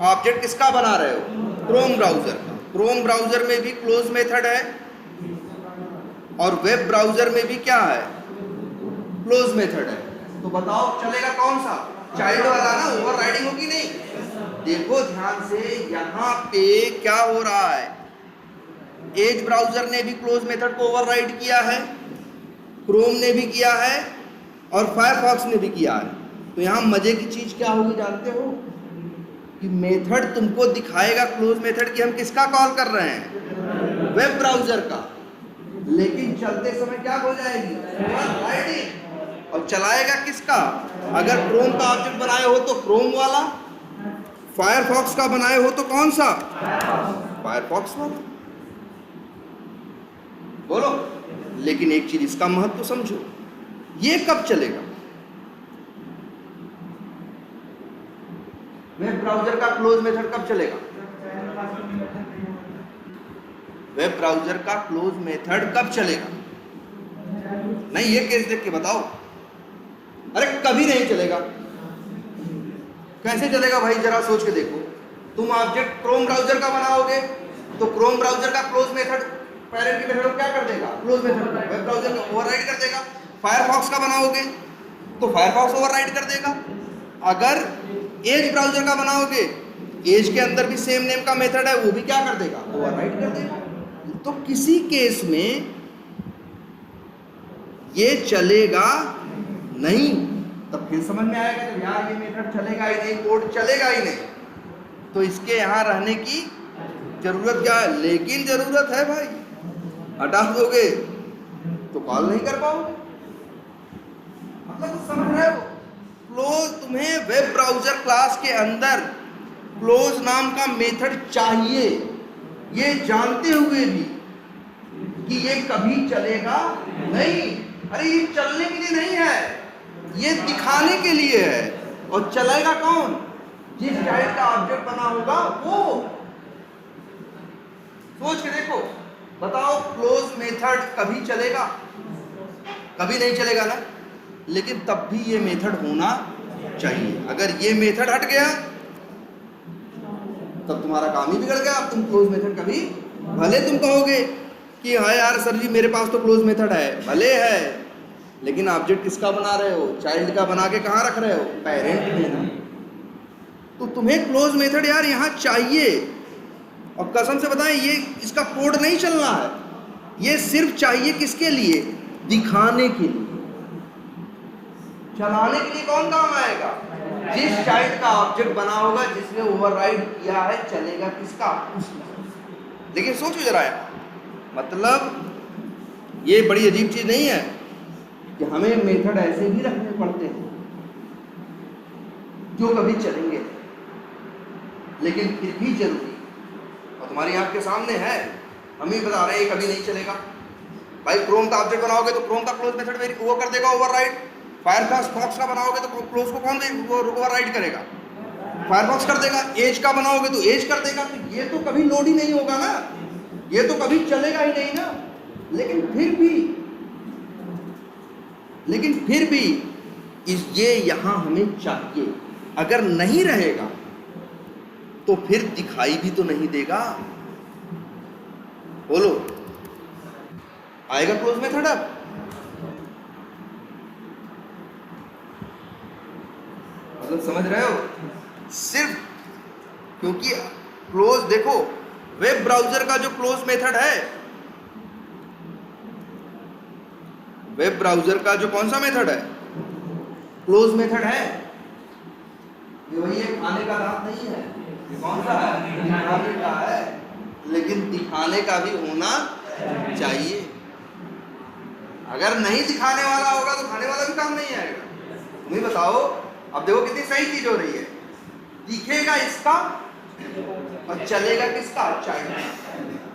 ऑब्जेक्ट किसका बना रहे हो? क्रोम ब्राउजर का। क्रोम ब्राउजर में भी क्लोज मेथड है और वेब ब्राउजर में भी क्या है? क्लोज मेथड है। तो बताओ चलेगा कौन सा? चाइल्ड वाला ना, ओवरराइडिंग होगी नहीं। देखो ध्यान से, यहां पे क्या हो रहा है? एज ब्राउजर ने भी क्लोज मेथड को ओवरराइड किया है, क्रोम ने भी किया है और फायरफॉक्स ने भी किया है। तो यहां मजे की चीज क्या होगी जानते हो? कि मेथड तुमको दिखाएगा क्लोज मेथड की हम किसका कॉल कर रहे हैं? वेब ब्राउजर का। लेकिन चलते समय क्या हो जाएगी? ओवरराइडिंग। और चलाएगा किसका? अगर क्रोम का ऑब्जेक्ट बनाए हो तो क्रोम वाला, फायरफॉक्स का बनाए हो तो कौन सा? फायरफॉक्स वाला। बोलो। लेकिन एक चीज इसका महत्व समझो, ये कब चलेगा? वेब ब्राउजर का क्लोज मेथड कब चलेगा? वेब ब्राउजर का क्लोज मेथड कब चलेगा? नहीं, ये केस देख के बताओ। अरे कभी नहीं चलेगा। कैसे चलेगा भाई? जरा सोच के देखो। तुम ऑब्जेक्ट क्रोम ब्राउजर का बनाओगे तो क्रोम ब्राउजर का क्लोज मेथड पेरेंट की मेथड क्या कर देगा? क्लोज मेथड वेब ब्राउजर को ओवरराइड कर देगा। फायरफॉक्स का बनाओगे तो फायरफॉक्स ओवरराइड कर देगा। अगर एज ब्राउजर का बनाओगे, एज के अंदर भी सेम नेम का मेथड है, वो भी क्या कर देगा? ओवरराइड कर देगा। तो किसी केस में ये चलेगा नहीं। तब फिर समझ में आएगा कि यार ये मेथड चलेगा ही नहीं, कोड चलेगा ही नहीं, तो इसके यहां रहने की जरूरत क्या है? लेकिन जरूरत है भाई। हटा दोगे तो कॉल नहीं कर पाओगे। मतलब समझ रहे हो? क्लोज, तुम्हें वेब ब्राउजर क्लास के अंदर क्लोज नाम का मेथड चाहिए, ये जानते हुए भी कि ये कभी चलेगा नहीं। अरे ये चलने के लिए नहीं है, ये दिखाने के लिए है। और चलेगा कौन? जिस चाइल्ड का ऑब्जेक्ट बना होगा वो। सोच के देखो, बताओ क्लोज मेथड कभी चलेगा? कभी नहीं चलेगा ना। लेकिन तब भी ये मेथड होना चाहिए। अगर ये मेथड हट गया तब तुम्हारा काम ही बिगड़ गया। अब तुम क्लोज मेथड कभी, भले तुम कहोगे कि हाँ यार सर जी मेरे पास तो क्लोज मेथड है, भले है, लेकिन ऑब्जेक्ट किसका बना रहे हो? चाइल्ड का बना के कहाँ रख रहे हो? पेरेंट में ना। तो तुम्हें क्लोज मेथड यार यहाँ चाहिए। और कसम से बताएं, ये इसका कोड नहीं चलना है, ये सिर्फ चाहिए किसके लिए? दिखाने के लिए। चलाने के लिए कौन काम आएगा? जिस चाइल्ड का ऑब्जेक्ट बना होगा, जिसने ओवरराइड किया है, चलेगा किसका? उसका। लेकिन सोचो जरा यार, मतलब ये बड़ी अजीब चीज नहीं है कि हमें मेथड ऐसे भी रखने पड़ते हैं जो कभी चलेंगे, लेकिन फिर भी जरूरी। और हमारी आंख के सामने है, हम ही बता रहे हैं ये कभी नहीं चलेगा। भाई क्रोम का ऑब्जेक्ट बनाओगे तो क्रोम का क्लोज मेथड वो कर देगा ओवरराइड। फायरफॉक्स का बनाओगे तो क्लोज को कौन ओवरराइड करेगा? फायरफॉक्स कर देगा। एज का बनाओगे तो एज कर देगा। तो ये तो कभी लोड ही नहीं होगा ना, ये तो कभी चलेगा ही नहीं ना। लेकिन फिर भी ये यहां हमें चाहिए। अगर नहीं रहेगा तो फिर दिखाई भी तो नहीं देगा। बोलो, आएगा क्लोज मेथड? अब मतलब समझ रहे हो? सिर्फ क्योंकि क्लोज, देखो वेब ब्राउजर का जो क्लोज मेथड है, वेब ब्राउजर का जो कौन सा मेथड है, क्लोज मेथड है, ये वही है। खाने का दांत नहीं है, ये कौन सा है? दिखाने का है। लेकिन दिखाने का भी होना चाहिए। अगर नहीं दिखाने वाला होगा तो खाने वाला भी काम नहीं आएगा। तुम ही बताओ। अब देखो कितनी सही चीज हो रही है, दिखेगा इसका और चलेगा किसका? चाइल्ड।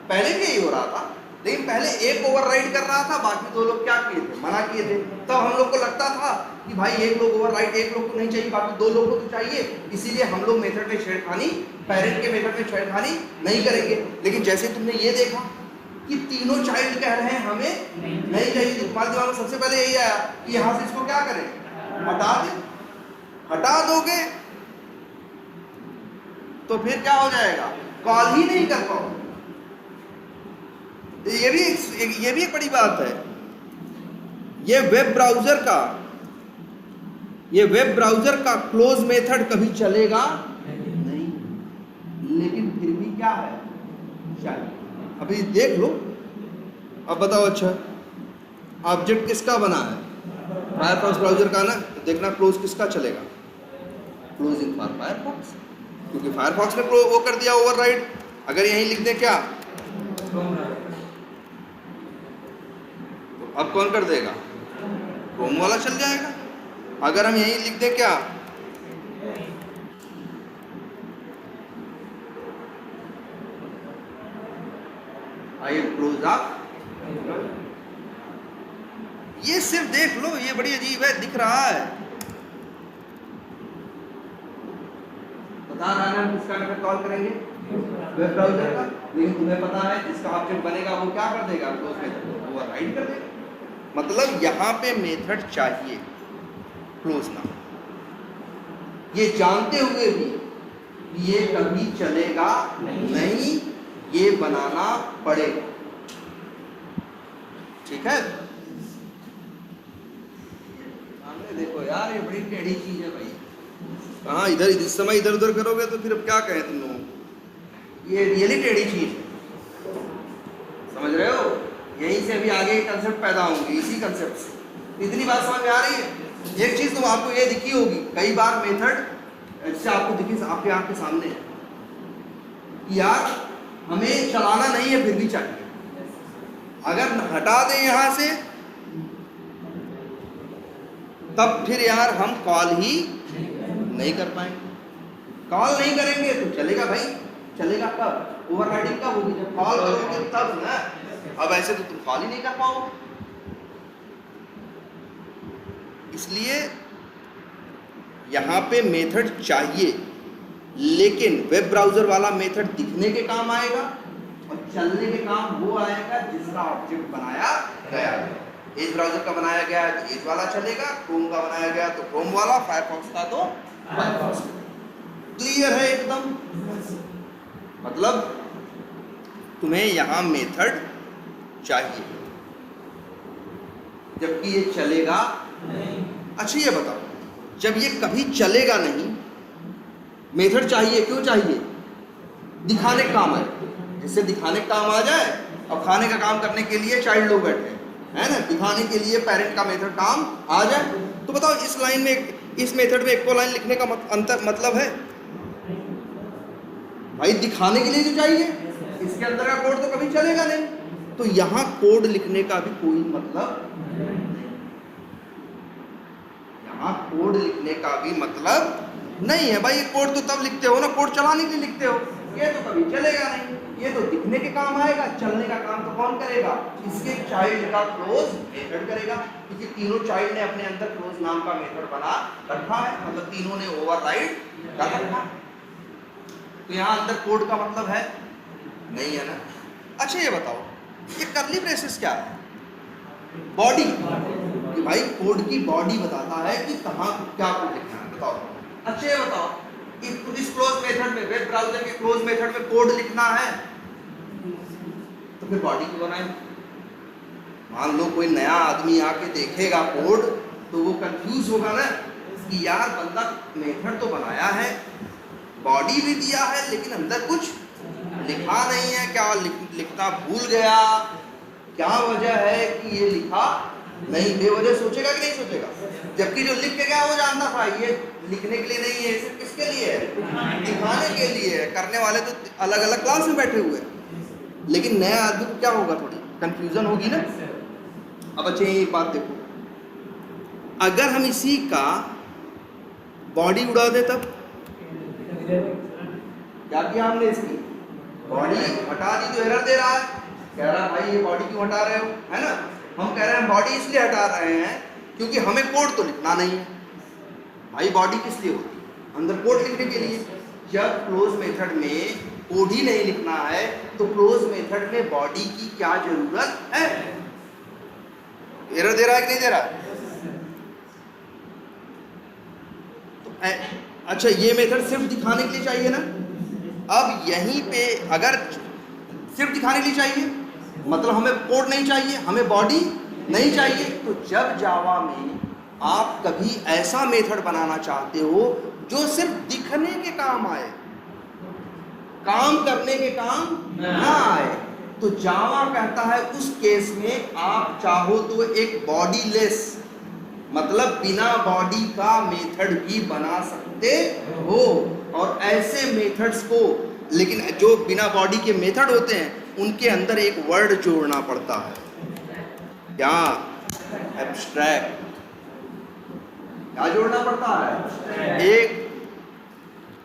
पहले भी यही हो रहा था, लेकिन पहले एक ओवरराइड कर रहा था, बाकी दो लोग क्या किए थे? मना किए थे। तब हम लोग को लगता था कि भाई एक लोग ओवरराइड, एक लोग को नहीं चाहिए, बाकी दो लोग को तो चाहिए, इसीलिए हम लोग मेथड में छेड़खानी, पेरेंट के मेथड में छेड़खानी नहीं करेंगे। लेकिन जैसे तुमने ये देखा कि तीनों चाइल्ड कह रहे हैं हमें नहीं चाहिए, तो तुम्हारे दिमाग में सबसे पहले यही आया कि यहाँ से इसको क्या करें? हटा दें। हटा दोगे तो फिर क्या हो जाएगा? कॉल ही नहीं कर पाओगे। ये भी एक बड़ी बात है। ये वेब ब्राउजर का क्लोज मेथड कभी चलेगा नहीं, लेकिन फिर भी क्या है? चाहिए। अभी देख लो। अब बताओ, अच्छा ऑब्जेक्ट किसका बना है? फायरफॉक्स ब्राउजर का ना। तो देखना क्लोज किसका चलेगा? क्लोज इन फॉर फायरफॉक्स, क्योंकि फायरफॉक्स ने वो कर दिया ओवरराइड। अगर यहीं लिख दें क्या, तो अब कौन कर देगा? क्रोम वाला चल जाएगा। अगर हम यहीं लिख दें क्या, आई क्लोज अप, ये सिर्फ देख लो, ये बड़ी अजीब है, दिख रहा है। बता रहा है हम किसका मेथड कॉल करेंगे? वेब ब्राउजर का। लेकिन तुम्हें पता है जिसका ऑब्जेक्ट बनेगा वो क्या कर देगा? क्लोज मेथड ओवरराइड कर देगा। मतलब यहाँ पे मेथड चाहिए, क्लोज ना। ये जानते हुए भी ये कभी चलेगा नहीं, ये बनाना पड़ेगा। ठीक है? सामने देखो यार, ये बड़ी टेढ़ी चीज है भाई। हाँ, इधर इस समय इधर उधर करोगे तो फिर अब क्या कहें तुम लोगों को? ये रियली टेढ़ी चीज है। समझ रहे हो? यहीं से अभी आगे कंसेप्ट पैदा होंगे, इसी कंसेप्ट से। इतनी बात समझ में आ रही है? एक चीज तो आपको ये दिखी होगी, कई बार मेथड ऐसे आपको दिखी, आपके आंख के सामने है कि यार हमें चलाना नहीं है, फिर भी चाहिए। अगर हटा दें यहां से, तब फिर यार हम कॉल ही नहीं कर पाएंगे। कॉल नहीं करेंगे तो चलेगा भाई। चलेगा कब? ओवरराइडिंग कब होगी? जब कॉल करोगे तब ना। अब ऐसे तो तुम कॉल ही नहीं कर पाओगे। इसलिए यहां पे मेथड चाहिए, लेकिन वेब ब्राउजर वाला मेथड दिखने के काम आएगा और चलने के काम वो आएगा जिसका ऑब्जेक्ट बनाया गया है। एज ब्राउजर का बनाया गया है तो एज वाला चलेगा, क्रोम का बनाया गया तो क्रोम वाला, फायरफॉक्स का तो फायरफॉक्स। क्लियर है एकदम? मतलब तुम्हें यहां मेथड चाहिए, जबकि ये चलेगा नहीं। अच्छा ये बताओ, जब ये कभी चलेगा नहीं, मेथड चाहिए, क्यों चाहिए? दिखाने का काम आए, जिससे दिखाने का काम आ जाए। अब खाने का काम करने के लिए चाइल्ड लोग बैठे हैं ना, दिखाने के लिए पेरेंट का मेथड काम आ जाए। तो बताओ इस लाइन में, इस मेथड में एक लाइन लिखने का मतलब है भाई, दिखाने के लिए जो चाहिए। इसके अंदर का कोड तो कभी चलेगा नहीं, तो यहां कोड लिखने का भी कोई मतलब नहीं। यहां कोड लिखने का भी मतलब नहीं है भाई। कोड तो तब लिखते हो ना, कोड चलाने के लिए लिखते हो, ये तो कभी चलेगा नहीं। ये तो दिखने के काम आएगा, चलने का काम तो कौन करेगा? इसके चाइल्ड का क्लोज मेथड करेगा, क्योंकि तीनों चाइल्ड ने अपने अंदर क्लोज नाम का मेथड बना रखा है, मतलब तीनों ने ओवरराइड कर रखा है। तो यहाँ अंदर कोड का मतलब है नहीं है ना। अच्छा ये बताओ, ये कर्ली ब्रेसेस क्या है? बॉडी, कि भाई कोड की बॉडी बताता है कि कहाँ क्या कोड लिखना है। बताओ, अच्छा ये बताओ, इस क्लोज मेथड में, वेब ब्राउज़र के क्लोज मेथड में कोड लिखना है तो फिर बॉडी क्यों बनाए? मान लो कोई नया आदमी आके देखेगा कोड तो वो कंफ्यूज होगा ना कि यार बंदा मेथड तो बनाया है, बॉडी भी दिया है, लेकिन अंदर कुछ लिखा नहीं है, क्या लिखना भूल गया, क्या वजह है कि ये लिखा नहीं? बेवजह सोचेगा कि नहीं सोचेगा? जबकि जो लिख के गया वो जानता था ये लिखने के लिए नहीं है, सिर्फ किसके लिए है? दिखाने के लिए है। करने वाले तो अलग अलग क्लास में बैठे हुए हैं, लेकिन नया आदमी को क्या होगा? थोड़ी कंफ्यूजन होगी ना। अब अच्छा एक बात देखो, अगर हम इसी का बॉडी उड़ा दे तब क्या किया हमने? इसकी बॉडी हटा दी तो एरर दे रहा है, कह रहा है भाई ये बॉडी क्यों हटा रहे हो, है ना। हम कह रहे हैं बॉडी इसलिए हटा रहे हैं क्योंकि हमें कोड तो लिखना नहीं है। भाई बॉडी किस लिए होती है? अंदर कोड लिखने के लिए। जब क्लोज मेथड में कोड ही नहीं लिखना है तो क्लोज मेथड में बॉडी की क्या जरूरत है? एरर दे रहा है कि नहीं दे रहा है? तो अच्छा ये मेथड सिर्फ दिखाने के लिए चाहिए ना। अब यहीं पे अगर सिर्फ दिखाने के लिए चाहिए, मतलब हमें कोड नहीं चाहिए, हमें बॉडी नहीं चाहिए, तो जब जावा में आप कभी ऐसा मेथड बनाना चाहते हो जो सिर्फ दिखने के काम आए, काम करने के काम ना आए, तो जावा कहता है उस केस में आप चाहो तो एक बॉडी लेस, मतलब बिना बॉडी का मेथड भी बना सकते हो। और ऐसे मेथड्स को, लेकिन जो बिना बॉडी के मेथड होते हैं उनके अंदर एक वर्ड जोड़ना पड़ता है, क्या? एब्स्ट्रैक्ट। क्या जोड़ना पड़ता है? एक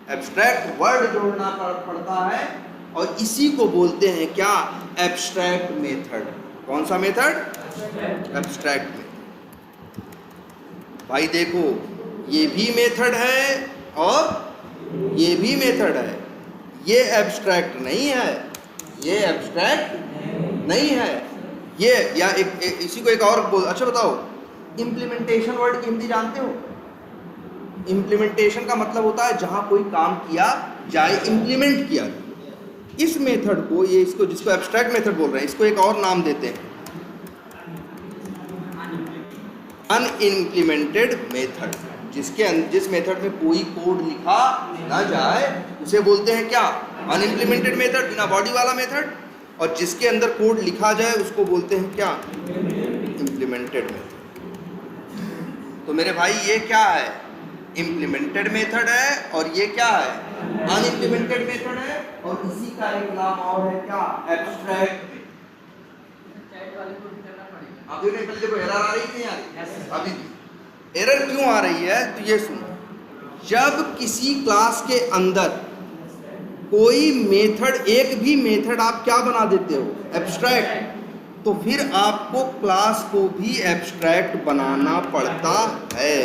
एब्स्ट्रैक्ट वर्ड जोड़ना पड़ता है, और इसी को बोलते हैं क्या? Abstract method. कौन सा मेथड? Abstract method. भाई देखो, ये भी मेथड है और ये भी मेथड है, ये एब्स्ट्रैक्ट नहीं है, ये एब्स्ट्रैक्ट नहीं है। ये या इसी को एक और बोल। अच्छा बताओ, इम्प्लीमेंटेशन वर्ड की हिंदी जानते हो? इम्प्लीमेंटेशन का मतलब होता है जहां कोई काम किया जाए, इम्प्लीमेंट किया जाए। इस मेथड को, ये इसको जिसको एब्स्ट्रैक्ट मेथड बोल रहे हैं, इसको एक और नाम देते हैं, अनइम्प्लीमेंटेड मेथड। जिस मेथड में कोई कोड लिखा ना जाए उसे बोलते हैं क्या? अनइम्प्लीमेंटेड मेथड, बिना बॉडी वाला मेथड। और जिसके अंदर कोड लिखा जाए उसको बोलते हैं क्या? Implemented method. तो मेरे भाई ये क्या है? इम्प्लीमेंटेड मेथड है, और ये क्या है? अनइम्प्लीमेंटेड मेथड है। और इसी का एक नाम और है क्या? एब्स्ट्रैक्ट। आप देखो पहले देखो एरर आ रही थी यार, अभी एरर क्यों आ रही है? तो ये सुनो, जब किसी क्लास के अंदर कोई मेथड, एक भी मेथड आप क्या बना देते हो? एब्स्ट्रैक्ट, तो फिर आपको क्लास को भी एब्स्ट्रैक्ट बनाना पड़ता है।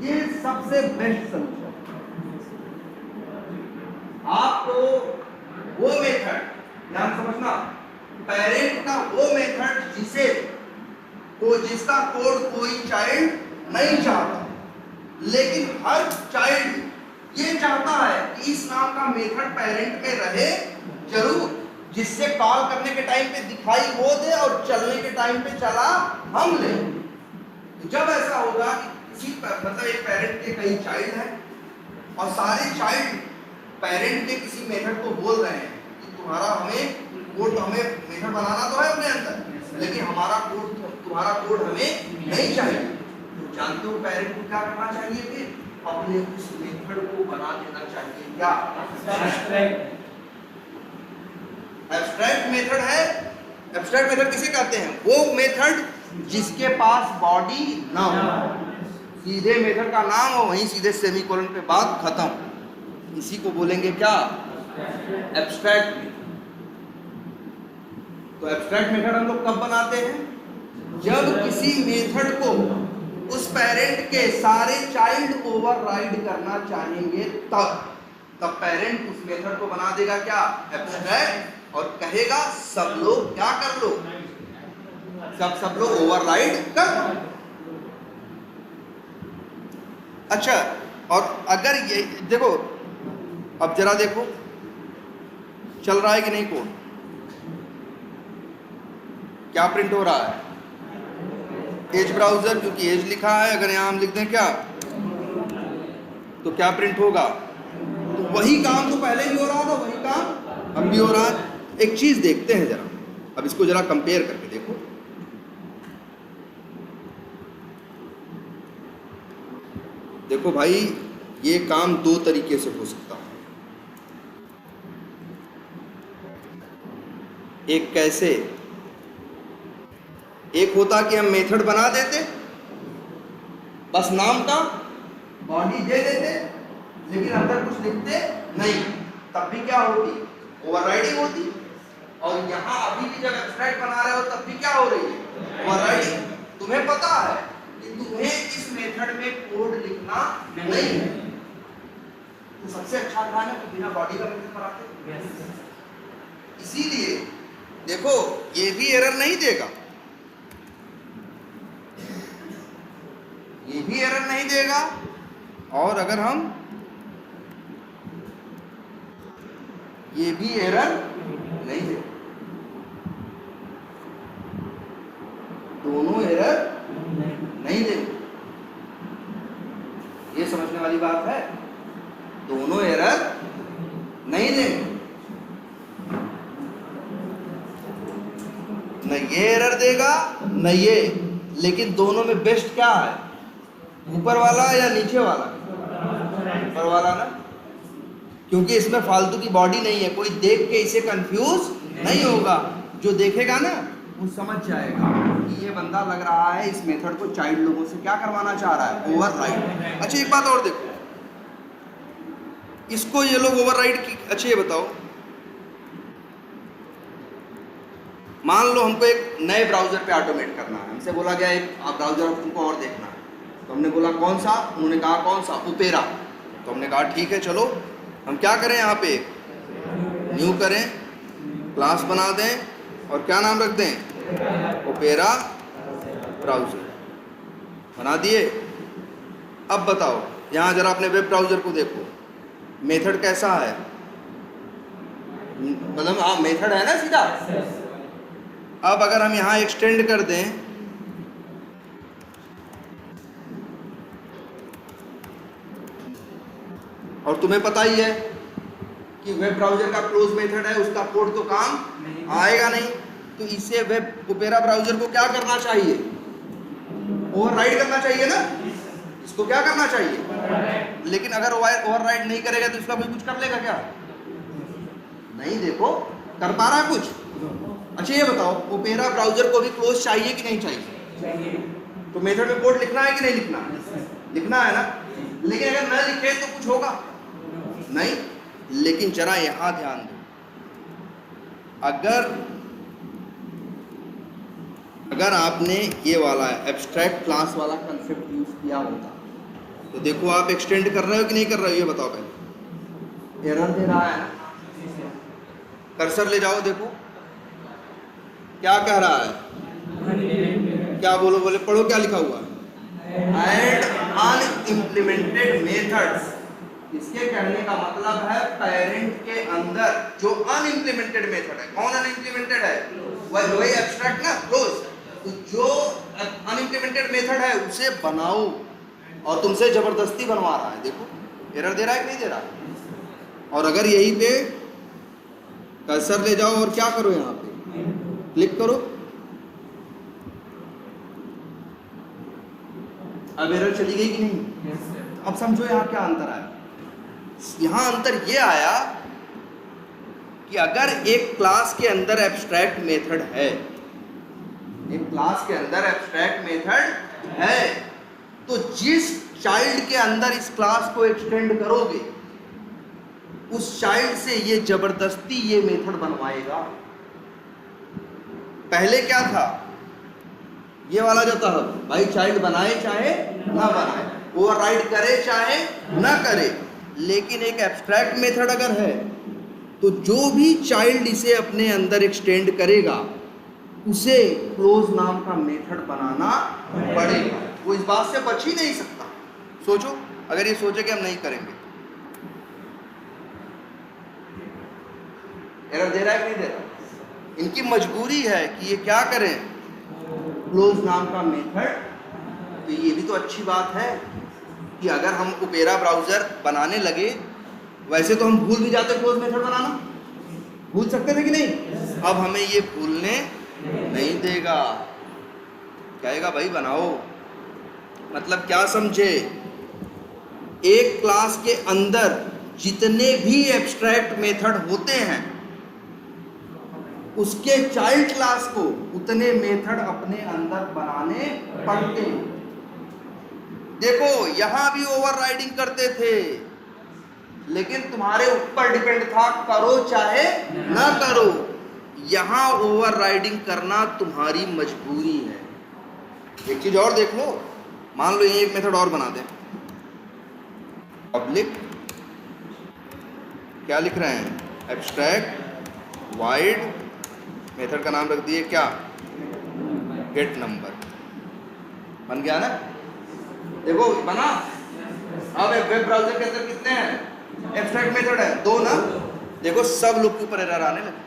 ये सबसे बेस्ट सॉल्यूशन। आपको वो मेथड, ध्यान समझना, पेरेंट का वो मेथड जिसका कोड कोई चाइल्ड नहीं चाहता, लेकिन हर चाइल्ड ये चाहता है कि इस नाम का मेथड पेरेंट में रहे जरूर, जिससे कॉल करने के टाइम पे दिखाई वो दे और चलने के टाइम पे चला हम ले। जब ऐसा होगा कि किसी मतलब एक पेरेंट के कई चाइल्ड हैं और सारे चाइल्ड पेरेंट के किसी मेथड को बोल रहे हैं कि तुम्हारा हमें कोड, हमें मेथड बनाना तो है अपने अंदर, लेकिन हमारा कोड, तुम्हारा कोड हमें नहीं चाहिए, तो जानते हो पेरेंट को क्या करना चाहिए? फिर अपने उस मेथड को बना देना चाहिए। क्या? एब्स्ट्रैक्ट मेथड है। एब्स्ट्रैक्ट मेथड किसे कहते हैं? वो मेथड जिसके पास बॉडी ना हो, सीधे मेथड का नाम हो, वहीं सीधे सेमीकोलन पे बात खत्म। इसी को बोलेंगे क्या? Abstract method. तो एब्स्ट्रैक्ट मेथड हम लोग कब बनाते हैं? जब किसी मेथड को उस पेरेंट के सारे चाइल्ड ओवरराइड करना चाहेंगे तब पेरेंट उस मेथड को बना देगा क्या? एब्स्ट्रैक्ट, और कहेगा सब लोग क्या कर लो, सब लोग ओवरराइड कर लो। अच्छा, और अगर ये देखो, अब जरा देखो चल रहा है कि नहीं कोड? क्या प्रिंट हो रहा है? एज ब्राउजर, क्योंकि एज लिखा है। अगर यहां हम लिख दें क्या, तो क्या प्रिंट होगा? तो वही काम तो पहले भी हो रहा था, वही काम अब भी हो रहा है। एक चीज देखते हैं जरा, अब इसको जरा कंपेयर करके देखो। देखो भाई, ये काम दो तरीके से हो सकता है। एक कैसे? एक होता कि हम मेथड बना देते, बस नाम का बॉडी दे देते, लेकिन अंदर कुछ लिखते नहीं, तब भी क्या होती? ओवरराइडिंग होती। और यहां अभी भी जब एब्स्ट्रैक्ट बना रहे हो तब भी क्या हो रही है? ओवरराइडिंग। तुम्हें पता है कि तुम्हें इस मेथड में कोड लिखना नहीं है, तो सबसे अच्छा काम है कि बिना बॉडी का मेथड बनाते। इसीलिए देखो, ये भी एरर नहीं देगा, ये भी एरर नहीं देगा, और अगर हम ये भी एरर नहीं देगा, दोनों एरर नहीं देंगे। ये समझने वाली बात है, दोनों एरर नहीं देंगे। न ये एरर देगा न ये, लेकिन दोनों में बेस्ट क्या है? ऊपर वाला या नीचे वाला? ऊपर वाला ना, क्योंकि इसमें फालतू की बॉडी नहीं है। कोई देख के इसे कंफ्यूज नहीं होगा, जो देखेगा ना वो समझ जाएगा कि ये बंदा लग रहा है इस मेथड को चाइल्ड लोगों से क्या करवाना चाह रहा है? ओवरराइड। अच्छा, एक बात और देखो, इसको ये लोग ओवरराइड की। अच्छा ये बताओ, मान लो हमको एक नए ब्राउजर पे ऑटोमेट करना है, हमसे बोला गया एक ब्राउजर तुमको और देखना है, तो हमने बोला कौन सा? उन्होंने कहा कौन सा? ओपेरा। तो हमने कहा ठीक है, चलो हम क्या करें, यहाँ पे न्यू करें, क्लास बना दें और क्या नाम रख दें? Opera browser. बना दिए। अब बताओ, यहाँ जरा अपने वेब ब्राउजर को देखो, मेथड कैसा है? मतलब हाँ, मेथड है ना सीधा। अब अगर हम यहाँ एक्सटेंड कर दें, और तुम्हें पता ही है कि वेब ब्राउजर का क्लोज मेथड है, उसका कोड तो काम आएगा नहीं, तो इसे वेब ओपेरा ब्राउजर को क्या करना चाहिए? ओवरराइड करना चाहिए ना। इसको क्या करना चाहिए? लेकिन अगर ओवरराइड नहीं करेगा तो इसका कोई कुछ कर लेगा क्या? नहीं। देखो, कर पा रहा कुछ? अच्छा ये बताओ, ओपेरा ब्राउजर को भी क्लोज चाहिए कि नहीं चाहिए? तो मेथड में कोड लिखना है कि नहीं लिखना? लिखना है ना। लेकिन अगर न लिखे तो कुछ होगा नहीं। लेकिन जरा यहां ध्यान दो, अगर आपने ये वाला एब्स्ट्रैक्ट क्लास वाला कंसेप्ट यूज किया होता, तो देखो आप एक्सटेंड कर रहे हो कि नहीं कर रहे हो? ये बताओ पहले। एरर दे रहा है ना। कर्सर ले जाओ, देखो क्या कह रहा है? क्या बोले पढ़ो, क्या लिखा हुआ है? Add unimplemented methods. इसके कहने का मतलब है पेरेंट के अंदर जो अनइम्प्लीमेंटेड मेथड है। कौन अनइम्प्लीमेंटेड है? वही एब्स्ट्रैक्ट ना, क्लोज। तो जो अनइम्प्लीमेंटेड मेथड है उसे बनाओ, और तुमसे जबरदस्ती बनवा रहा है। देखो एरर दे रहा है कि नहीं दे रहा? और अगर यहीं पे कर्सर ले जाओ और क्या करो, यहाँ पे क्लिक करो, अब एरर चली गई कि नहीं? अब समझो यहाँ क्या अंतर आया। यहाँ अंतर ये आया कि अगर एक क्लास के अंदर एब्स्ट्रैक्ट मेथड है, एक क्लास के अंदर एब्स्ट्रैक्ट मेथड है, तो जिस चाइल्ड के अंदर इस क्लास को एक्सटेंड करोगे उस चाइल्ड से ये जबरदस्ती ये मेथड बनवाएगा। पहले क्या था, ये वाला जो था भाई, चाइल्ड बनाए चाहे ना बनाए, ओवरराइड करे चाहे ना करे, लेकिन एक एब्स्ट्रैक्ट मेथड अगर है तो जो भी चाइल्ड इसे अपने अंदर एक्सटेंड करेगा उसे क्लोज नाम का मेथड बनाना पड़ेगा। वो इस बात से बच ही नहीं सकता। सोचो, अगर ये सोचे कि हम नहीं करेंगे, एरर दे रहा है कि नहीं दे रहा? इनकी मजबूरी है कि ये क्या करें, क्लोज नाम का मेथड। तो ये भी तो अच्छी बात है कि अगर हम ओपेरा ब्राउज़र बनाने लगे, वैसे तो हम भूल भी जाते क्लोज मेथड बनाना, भूल सकते थे कि नहीं? अब हमें ये भूलने नहीं देगा, कहेगा भाई बनाओ। मतलब क्या समझे, एक क्लास के अंदर जितने भी एब्स्ट्रैक्ट मेथड होते हैं उसके चाइल्ड क्लास को उतने मेथड अपने अंदर बनाने पड़ते हैं। देखो यहां भी ओवरराइडिंग करते थे, लेकिन तुम्हारे ऊपर डिपेंड था, करो चाहे ना करो। यहां ओवरराइडिंग करना तुम्हारी मजबूरी है। एक चीज और देख लो, मान लो ये एक मेथड और बना दें, पब्लिक क्या लिख रहे हैं, एब्स्ट्रैक्ट वाइड, मेथड का नाम रख दिए क्या, गेट नंबर। बन गया ना? देखो बना। अब वेब ब्राउज़र के अंदर कितने हैं एब्स्ट्रैक्ट मेथड है, 2 ना? देखो सब लोग के ऊपर एरर आने लगे,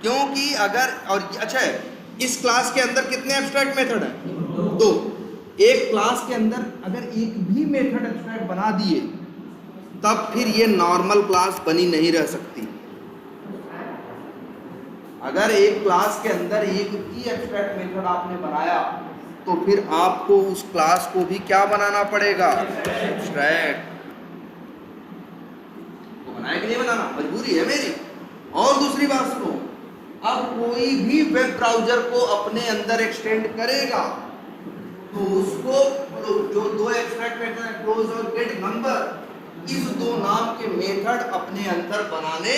क्योंकि अगर, और अच्छा है, इस क्लास के अंदर कितने एब्स्ट्रैक्ट मेथड हैं, 2। एक क्लास के अंदर अगर एक भी मेथड एब्स्ट्रैक्ट बना दिए तब फिर ये नॉर्मल क्लास बनी नहीं रह सकती। अगर एक क्लास के अंदर एक भी एब्स्ट्रैक्ट मेथड आपने बनाया तो फिर आपको उस क्लास को भी क्या बनाना पड़ेगा, एब्स्ट्रैक्ट। तो बनाया कि नहीं बनाना, मजबूरी है मेरी। और दूसरी बात सुनो, अब कोई भी वेब ब्राउज़र को अपने अंदर एक्सटेंड करेगा तो उसको जो 2 एब्स्ट्रैक्ट मेथड है, क्लोज और गेट नंबर, इस 2 नाम के मेथड अपने अंदर बनाने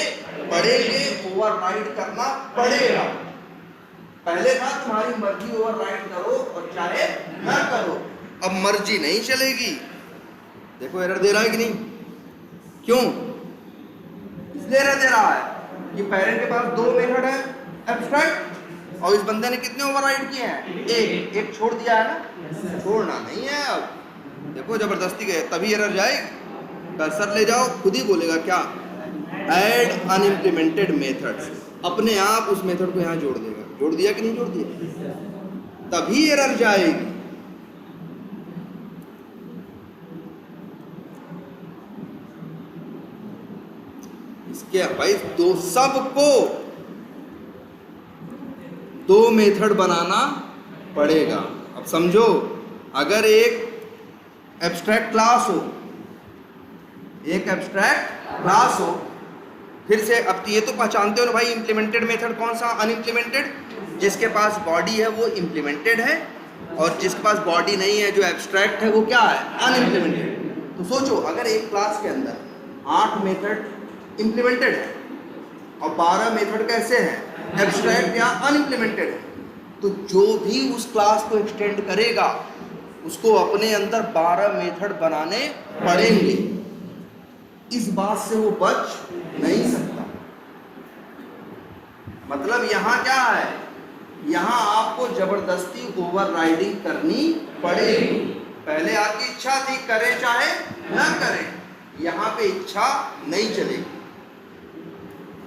पड़ेंगे, ओवरराइड करना पड़ेगा। पहले था तुम्हारी मर्जी, ओवरराइड करो और चाहे ना करो, अब मर्जी नहीं चलेगी। देखो एरर दे रहा है कि नहीं, क्यों? इसलिए एरर दे रहा है कि पेरेंट के पास 2 मेथड है एब्स्ट्रैक्ट, और इस बंदे ने कितने ओवरराइड किए हैं, एक छोड़ दिया है ना, छोड़ना नहीं है। अब देखो जबरदस्ती गए, तभी एरर जाएगी। कर्सर ले जाओ, खुद ही बोलेगा क्या, ऐड अनइम्प्लीमेंटेड मेथड्स, अपने आप उस मेथड को यहाँ जोड़ देगा। जोड़ दिया कि नहीं जोड़ दिया, तभी एरर जाएगी। इसके भाई सबको 2 मेथड बनाना पड़ेगा। अब समझो, अगर एक एब्स्ट्रैक्ट क्लास हो, एक एब्स्ट्रैक्ट क्लास हो, फिर से अब ये तो पहचानते हो ना भाई, इम्प्लीमेंटेड मेथड कौन सा, अनइम्प्लीमेंटेड। जिसके पास बॉडी है वो इम्प्लीमेंटेड है, और जिसके पास बॉडी नहीं है, जो एब्स्ट्रैक्ट है, वो क्या है, अनइम्प्लीमेंटेड। तो सोचो, अगर एक क्लास के अंदर 8 मेथड इम्प्लीमेंटेड है और 12 मेथड कैसे हैं, एब्स्ट्रैक्ट या अनइम्प्लीमेंटेड है, तो जो भी उस क्लास को एक्सटेंड करेगा उसको अपने अंदर 12 मेथड बनाने पड़ेंगे। इस बात से वो बच नहीं सकता। मतलब यहां क्या है, यहां आपको जबरदस्ती ओवरराइडिंग करनी पड़ेगी। पहले आपकी इच्छा थी, करें चाहे ना करें, यहां पे इच्छा नहीं चलेगी।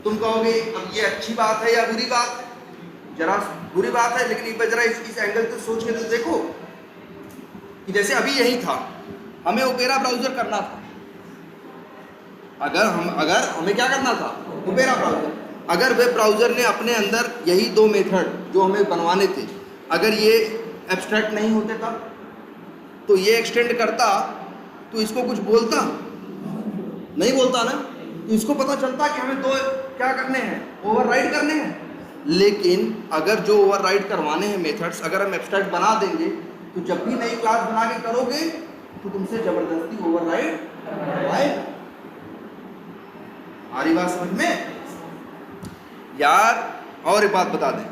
तुम कहोगे अब ये अच्छी बात है या बुरी बात है? जरा बुरी बात है, लेकिन एक बार जरा इस एंगल से सोच के तो देखो कि जैसे अभी यही था, हमें ओपेरा ब्राउज़र करना था। अगर हमें क्या करना था, ओपेरा ब्राउज़र। अगर वेब ब्राउज़र ने अपने अंदर यही 2 मेथड जो हमें बनवाने थे, अगर ये एब्स्ट्रैक्ट नहीं होते तब, तो ये एक्सटेंड करता तो इसको कुछ बोलता नहीं, बोलता ना, तो इसको पता चलता कि हमें 2 क्या करने हैं, ओवरराइड करने हैं। लेकिन अगर जो ओवरराइड करवाने हैं मेथड्स, अगर हम एब्स्ट्रैक्ट बना देंगे तो जब भी नई क्लास बना के करोगे तो तुमसे जबरदस्ती ओवरराइड आएगा। आ रही बात समझ में यार? और एक बात बता दें,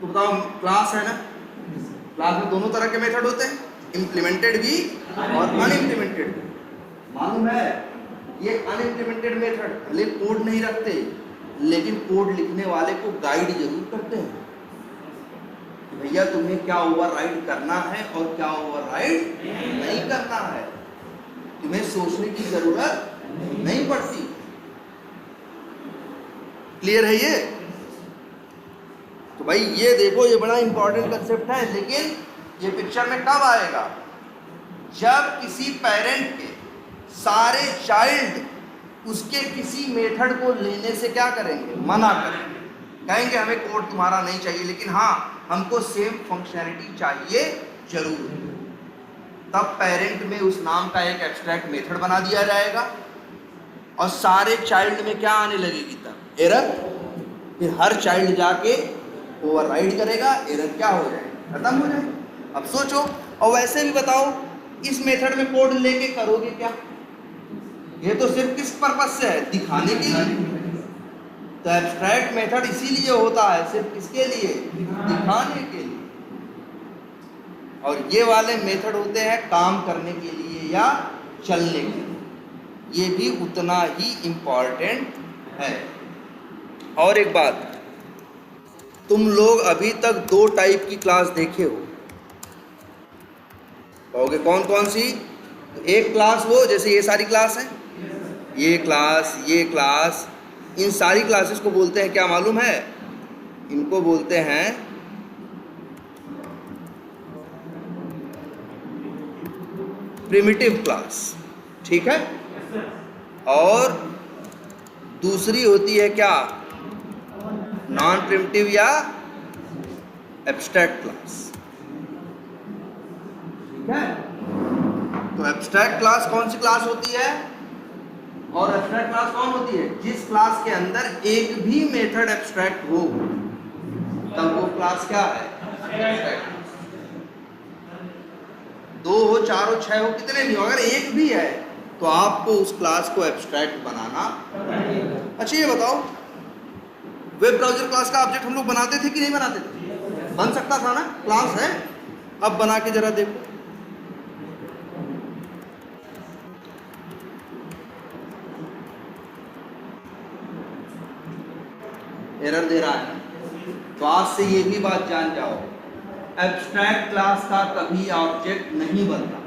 तो बताओ, क्लास है ना, क्लास में दोनों तरह के मेथड होते हैं, इम्प्लीमेंटेड भी और अनइम्प्लीमेंटेड भी। मालूम है, ये अनइम्प्लीमेंटेड मेथड भले कोड नहीं रखते, लेकिन कोड लिखने वाले को गाइड जरूर करते हैं कि भैया तुम्हें क्या ओवरराइड करना है और क्या ओवरराइड नहीं करना है। तुम्हें सोचने की जरूरत नहीं पड़ती। क्लियर है ये? तो भाई ये देखो, ये बड़ा इंपॉर्टेंट कंसेप्ट है, लेकिन ये पिक्चर में कब आएगा? जब किसी पेरेंट के सारे चाइल्ड उसके किसी मेथड को लेने से क्या करेंगे? मना करेंगे, कहेंगे हमें कोड तुम्हारा नहीं चाहिए, लेकिन हाँ हमको सेम फंक्शनैलिटी चाहिए जरूर। तब पेरेंट में उस नाम का एक एब्स्ट्रैक्ट मेथड बना दिया जाएगा और सारे चाइल्ड में क्या आने लगेगी? तब एरर। फिर हर चाइल्ड जाके ओवरराइड करेगा, एरर क्या हो जाएगा? खत्म हो जाएगा। अब सोचो, और वैसे भी बताओ, इस मेथड में कोड लेके करोगे क्या? ये तो सिर्फ किस पर्पस से है? दिखाने के लिए। तो एब्स्ट्रैक्ट मेथड इसीलिए होता है, सिर्फ किसके लिए? दिखाने के लिए। और ये वाले मेथड होते हैं काम करने के लिए या चलने के लिए। ये भी उतना ही इम्पॉर्टेंट है। और एक बात, तुम लोग अभी तक 2 टाइप की क्लास देखे हो, कहोगे कौन कौन सी? तो एक क्लास वो जैसे ये सारी क्लास है, ये क्लास, इन सारी क्लासेस को बोलते हैं क्या मालूम है? इनको बोलते हैं प्रिमिटिव क्लास। ठीक है? और दूसरी होती है क्या? नॉन प्रिमिटिव या एब्स्ट्रैक्ट क्लास। ठीक है? तो एब्स्ट्रैक्ट क्लास कौन सी क्लास होती है और एब्स्ट्रैक्ट क्लास कौन होती है? जिस क्लास के अंदर एक भी मेथड एब्स्ट्रैक्ट हो, तब वो क्लास क्या है? एब्स्ट्रैक्ट। 2 हो, 4 हो, 6 हो, कितने भी हो, अगर एक भी है तो आपको उस क्लास को एब्स्ट्रैक्ट बनाना। अच्छा ये बताओ, वेब ब्राउजर क्लास का ऑब्जेक्ट हम लोग बनाते थे कि नहीं बनाते थे? बन सकता था ना, क्लास है। अब बना के जरा देखो, एरर दे रहा है। तो आज से ये भी बात जान जाओ, एब्स्ट्रैक्ट क्लास का कभी ऑब्जेक्ट नहीं बनता।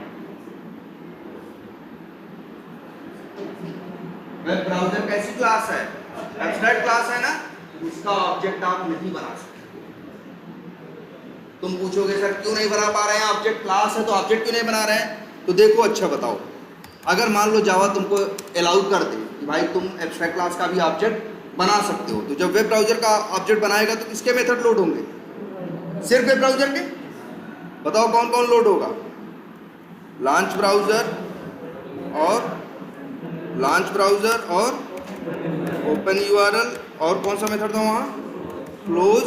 वेब ब्राउजर कैसी क्लास है? एब्स्ट्रैक्ट क्लास है ना, उसका ऑब्जेक्ट आप नहीं बना सकते। तुम पूछोगे सर क्यों नहीं बना पा रहे हैं? ऑब्जेक्ट क्लास है तो ऑब्जेक्ट क्यों नहीं बना रहे हैं? तो देखो, अच्छा बताओ, अगर मान लो जावा तुमको अलाउ कर दे कि भाई तुम एब्स्ट्रैक्ट क्लास का भी ऑब्जेक्ट बना सकते हो, तो जब वेब ब्राउजर का ऑब्जेक्ट बनाएगा तो किसके मेथड लोड होंगे? सिर्फ वेब ब्राउजर के। बताओ कौन कौन लोड होगा? लॉन्च ब्राउजर और ओपन यूआरएल, और कौन सा मेथड था वहाँ? क्लोज,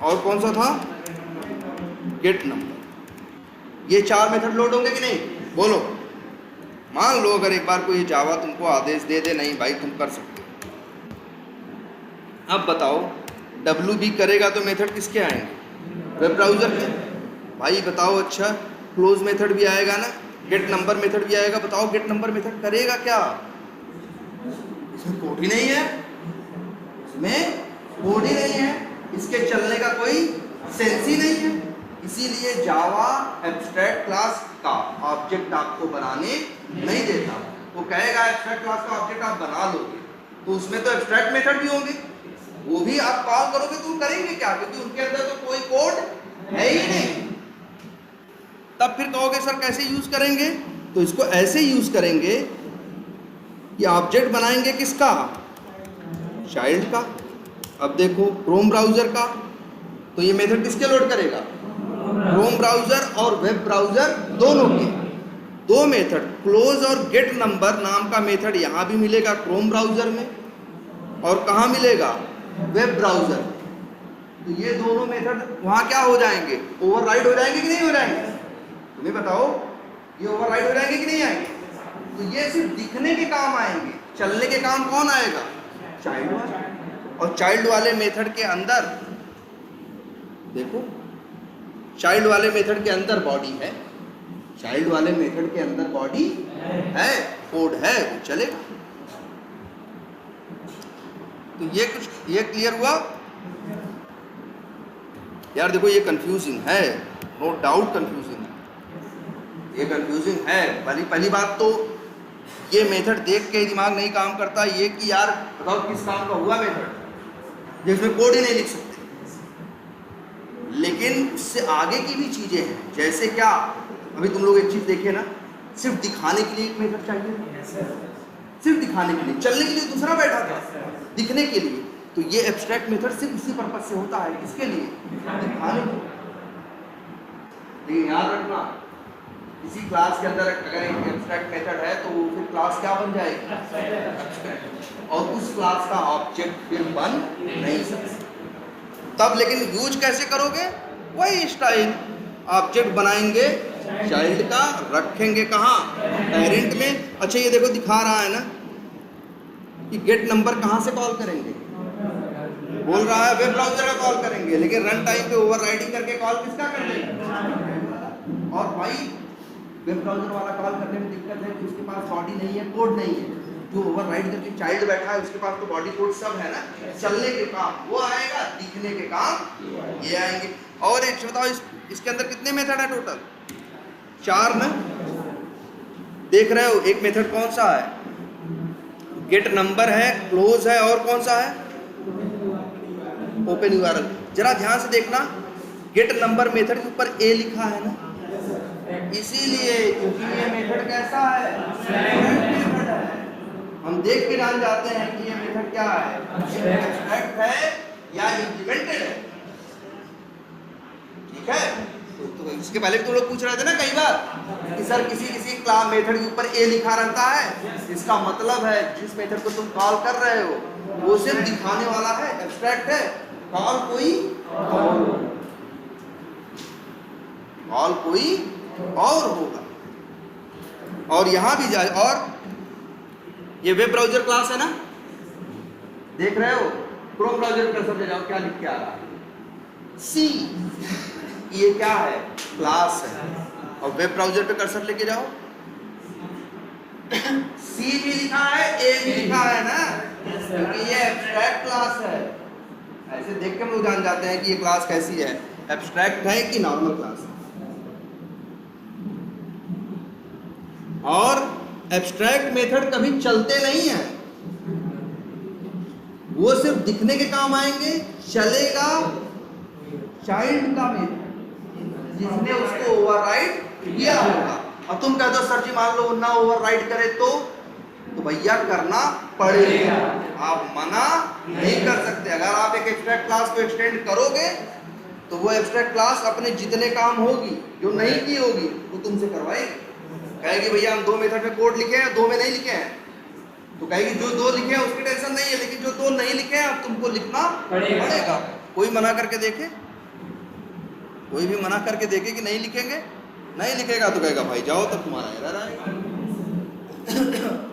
और कौन सा था? Get number. ये 4 मेथड लोड होंगे कि नहीं? बोलो। मान लो अगर एक बार कोई जावा तुमको आदेश दे दे, नहीं भाई तुम कर सकते हो, अब बताओ WB करेगा तो मेथड किसके आएंगे? वेब ब्राउजर के। भाई बताओ, अच्छा क्लोज मेथड भी आएगा ना, गेट नंबर मेथड भी आएगा। बताओ गेट नंबर मेथड करेगा क्या? इसमें कोड ही नहीं है, इसके चलने का कोई सेंस ही नहीं है। इसीलिए जावा एब्स्ट्रैक्ट क्लास का ऑब्जेक्ट आपको बनाने नहीं देता। वो कहेगा एब्स्ट्रैक्ट क्लास का ऑब्जेक्ट आप बना लोगे तो उसमें तो एब्स्ट्रैक्ट मेथड भी होंगे, वो भी आप कॉल करोगे तो करेंगे क्या? क्योंकि उनके अंदर तो कोई कोड है ही नहीं। तब फिर कहोगे सर कैसे यूज करेंगे? तो इसको ऐसे यूज करेंगे कि ऑब्जेक्ट बनाएंगे किसका? चाइल्ड का। अब देखो क्रोम ब्राउजर का, तो ये मेथड किसके लोड करेगा? क्रोम ब्राउजर और वेब ब्राउजर दोनों के। 2 मेथड, क्लोज और गेट नंबर नाम का मेथड यहाँ भी मिलेगा क्रोम ब्राउजर में, और कहाँ मिलेगा? Web browser. तो ये दोनों मेथड वहाँ क्या हो जाएंगे? ओवरराइड हो जाएंगे कि नहीं हो जाएंगे? तुम्हें बताओ, ये ओवरराइड हो जाएंगे कि नहीं आएंगे? तो ये सिर्फ दिखने के काम आएंगे, चलने के काम कौन आएगा? चाइल्ड वाला। और चाइल्ड वाले मेथड के अंदर देखो, चाइल्ड वाले मेथड के अंदर बॉडी है, चाइल्ड वाले मेथड के अंदर बॉडी है, कोड है, वो चलेगा। तो ये क्लियर हुआ यार? देखो ये कंफ्यूजिंग है, नो डाउट कंफ्यूजिंग है, ये कंफ्यूजिंग है। पहली बात तो ये मेथड देख के दिमाग नहीं काम करता ये कि यार बताओ किस काम का हुआ मेथड जिसमें कोड ही नहीं लिख सकते। लेकिन उससे आगे की भी चीजें हैं, जैसे क्या अभी तुम लोग एक चीज देखे ना, सिर्फ दिखाने के लिए एक मेथड चाहिए, सिर्फ दिखाने के लिए, चलने के लिए दूसरा बैठा था, दिखने के लिए। तो ये एब्स्ट्रैक्ट मेथड सिर्फ इसी पर्पज से होता है, किसके लिए? दिखाने के लिए। लेकिन याद रखना, इसी क्लास के अंदर अगर एक एब्स्ट्रैक्ट मेथड है तो फिर क्लास क्या बन जाएगी? एब्स्ट्रैक्ट। और उस क्लास का ऑब्जेक्ट फिर बन नहीं सकता। तब लेकिन यूज कैसे करोगे? वही स्टाइल, ऑब्जेक्ट बनाएंगे चाइल्ड का, रखेंगे कहाँ? पेरेंट में। अच्छा ये देखो दिखा रहा है ना कि गेट नंबर कहाँ से कॉल करेंगे? बोल रहा है वेब ब्राउजर का कॉल करेंगे, लेकिन रन टाइम पे ओवरराइडिंग करके कॉल किसका कर देंगे? और भाई वेब ब्राउजर वाला कॉल करने में दिक्कत है कि उसके पास बॉडी नहीं है, कोड नहीं है। जो ओवरराइड करके चाइल्ड बैठा है उसके पास तो बॉडी कोड सब है ना, चलने के काम वो आएगा, दिखने के काम ये आएंगे। और एक बताओ इसके अंदर कितने मेथड है टोटल? 4 ना? देख रहे हो, एक मेथड कौन सा है? गेट नंबर है, क्लोज है, और कौन सा है? Open URL. जरा ध्यान से देखना, गेट नंबर मेथड के ऊपर ए लिखा है ना, इसीलिए क्योंकि ये मेथड कैसा है? मेथड है। हम देख के जान जाते हैं कि ये मेथड क्या है, एब्स्ट्रैक्ट है या इम्प्लीमेंटेड है। ठीक है? तो इसके पहले तो लोग पूछ रहे थे ना कई बार कि सर किसी क्लास मेथड के ऊपर ए लिखा रहता है, इसका मतलब है जिस मेथड को तुम कॉल कर रहे हो वो सिर्फ दिखाने वाला है, एब्स्ट्रैक्ट है, कॉल कोई और होगा। और यहां भी जाए, और ये वेब ब्राउजर क्लास है ना, देख रहे हो? क्रोम ब्राउजर पर सब जाओ, क्या लिख के आ रहा है? सी। ये क्या है? क्लास है। और वेब ब्राउजर पे कर्सर लेके जाओ, सी भी लिखा है, ए भी लिखा है ना, क्योंकि ये एब्स्ट्रैक्ट क्लास है। ऐसे देख के हम लोग जान जाते हैं कि ये क्लास कैसी है, एब्स्ट्रैक्ट है कि नॉर्मल क्लास है। और एब्स्ट्रैक्ट मेथड कभी चलते नहीं है, वो सिर्फ दिखने के काम आएंगे, चलेगा चाइल्ड का मेथड जिसने उसको ओवरराइड किया होगा। और तुम कह दो सर जी मान लो ना ओवरराइड करे तो भैया करना पड़ेगा, आप मना नहीं कर सकते। अगर आप एक एब्स्ट्रैक्ट क्लास को एक्सटेंड करोगे तो वो एब्स्ट्रैक्ट क्लास अपने जितने काम होगी, जो नहीं की होगी वो तुमसे करवाएगी। कहेगी भैया हम 2 मेथड में कोड लिखे हैं, 2 में नहीं लिखे हैं, तो कहेगी जो 2 लिखे हैं उसकी टेंशन नहीं है, लेकिन जो 2 नहीं लिखे हैं अब तुमको लिखना पड़ेगा। कोई मना करके देखे? कोई भी मना करके देखे कि नहीं लिखेंगे? नहीं लिखेगा तो कहेगा भाई जाओ, तब तुम्हारा एरर आएगा।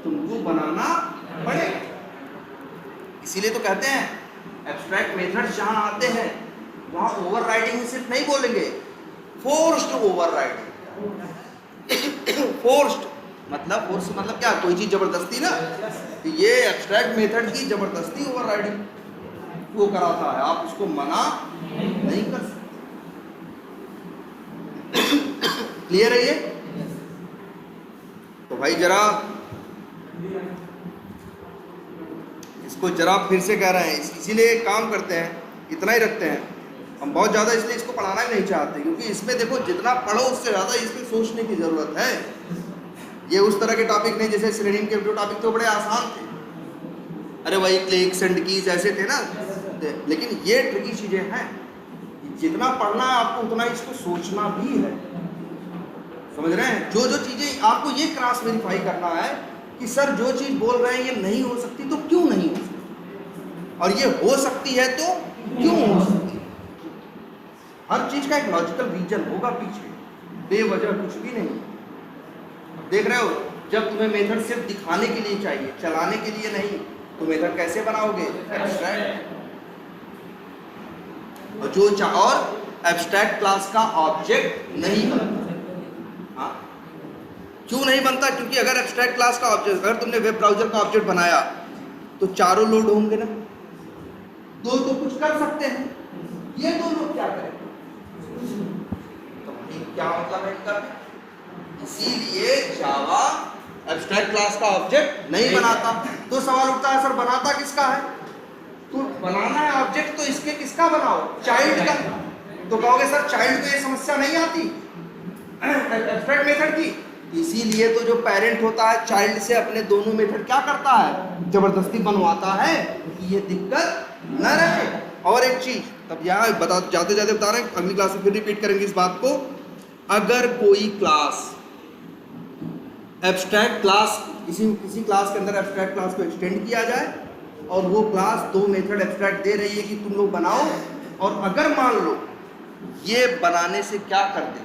तुमको बनाना पड़ेगा। इसीलिए तो कहते हैं एब्स्ट्रैक्ट मेथड जहां आते हैं वहां ओवरराइडिंग सिर्फ नहीं बोलेंगे, फोर्स्ड ओवरराइडिंग। फोर्स्ड मतलब क्या? कोई चीज जबरदस्ती ना, तो ये एब्स्ट्रैक्ट मेथड की जबरदस्ती ओवरराइडिंग वो कराता है, आप उसको मना नहीं कर सकते। क्लियर है ये? तो भाई जरा इसको जरा फिर से कह रहे हैं, इसीलिए काम करते हैं, इतना ही रखते हैं हम बहुत ज़्यादा, इसलिए इसको पढ़ाना ही नहीं चाहते, क्योंकि इसमें देखो जितना पढ़ो उससे ज़्यादा इसमें सोचने की ज़रूरत है। ये उस तरह के टॉपिक नहीं जैसे सेलेनियम के जो टॉपिक तो बड़े आसान थे, अरे वही क्लिक्स एंड कीज ऐसे थे ना, लेकिन ये ट्रिकी चीज़ें हैं, जितना पढ़ना है आपको उतना इसको सोचना भी है। समझ रहे हैं? जो चीज़ें आपको ये क्रॉस वेरीफाई करना है कि सर जो चीज़ बोल रहे हैं ये नहीं हो सकती तो क्यों नहीं हो सकती, और ये हो सकती है तो क्यों हो सकती है। हर चीज़ का एक लॉजिकल रीजन होगा पीछे, बेवजह कुछ भी नहीं। देख रहे हो जब तुम्हें मेथड सिर्फ दिखाने के लिए चाहिए, चलाने के लिए नहीं, तो मेथड कैसे बनाओगे? एब्स्ट्रैक्ट। और एब्स्ट्रैक्ट क्लास का ऑब्जेक्ट नहीं बनता। हाँ, क्यों नहीं बनता? क्योंकि अगर एब्स्ट्रैक्ट क्लास का ऑब्जेक्ट, अगर तुमने वेब ब्राउजर का ऑब्जेक्ट बनाया तो चारों लोड होंगे ना, दो तो कुछ कर सकते हैं, ये दो लोग क्या करें? तो क्या मतलब है इनका? इसीलिए जावा एब्स्ट्रैक्ट क्लास का ऑब्जेक्ट नहीं बनाता। तो सवाल उठता है सर बनाता किसका है? तो बनाना है ऑब्जेक्ट तो इसके किसका बनाओ? चाइल्ड का। तो कहोगे सर चाइल्ड को ये समस्या नहीं आती एब्स्ट्रैक्ट मेथड की? इसीलिए तो जो पेरेंट होता है चाइल्ड से अपने दोनों मेथड क्या करता है? जबरदस्ती बनवाता है कि ये दिक्कत न रहे। और एक चीज तब यहाँ जाते जाते बता रहे हैं, अगली क्लास में फिर रिपीट करेंगे इस बात को। अगर कोई क्लास एब्स्ट्रैक्ट क्लास, किसी क्लास के अंदर एब्स्ट्रैक्ट क्लास को एक्सटेंड किया जाए और वो क्लास दो मेथड एब्स्ट्रैक्ट दे रही है कि तुम लोग बनाओ, और अगर मान लो ये बनाने से क्या कर दे?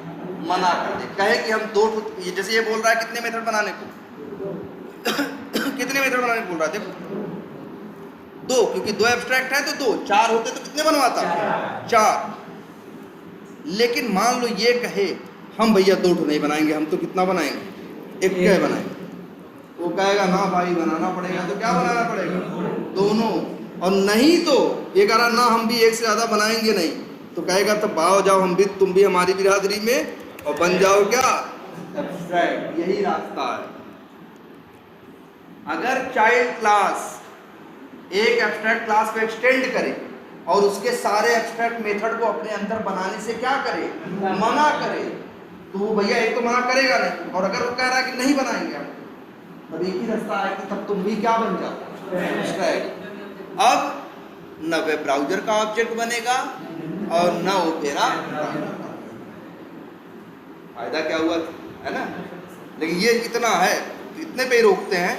मना कर दे, कहे कि हम दो, ये जैसे ये बोल रहा है कितने मेथड बनाने को कितने मेथड बनाने को बोल रहा है? देखो दो, क्योंकि दो एब्स्ट्रैक्ट है तो दो, चार होते तो कितने बनवाता? चार। लेकिन मान लो ये कहे हम भैया दो नहीं बनाएंगे, हम तो कितना बनाएंगे? एक क्या बनाएंगे? वो कहेगा ना भाई बनाना पड़ेगा। तो क्या बनाना पड़ेगा? दोनों। और नहीं तो ये कह रहा ना हम भी एक से ज्यादा बनाएंगे नहीं, तो कहेगा तो आओ जाओ हम भी, तुम भी हमारी बिरादरी में और बन जाओ क्या? एब्स्ट्रैक्ट। यही रास्ता है। अगर चाइल्ड क्लास एक एब्स्ट्रैक्ट क्लास को एक्सटेंड करे और उसके सारे एब्स्ट्रैक्ट मेथड को अपने अंदर बनाने से क्या करे? मना करे, तो वो भैया एक तो मना करेगा नहीं, और अगर वो कह रहा है कि नहीं बनाएंगे हम, तब एक ही रास्ता है कि तब तुम भी क्या बन जाओ? एब्स्ट्रैक्ट। अब न वेब ब्राउजर का ऑब्जेक्ट बनेगा और न ओपेरा। फायदा क्या हुआ है ना? लेकिन ये इतना है, इतने पे ही रोकते हैं।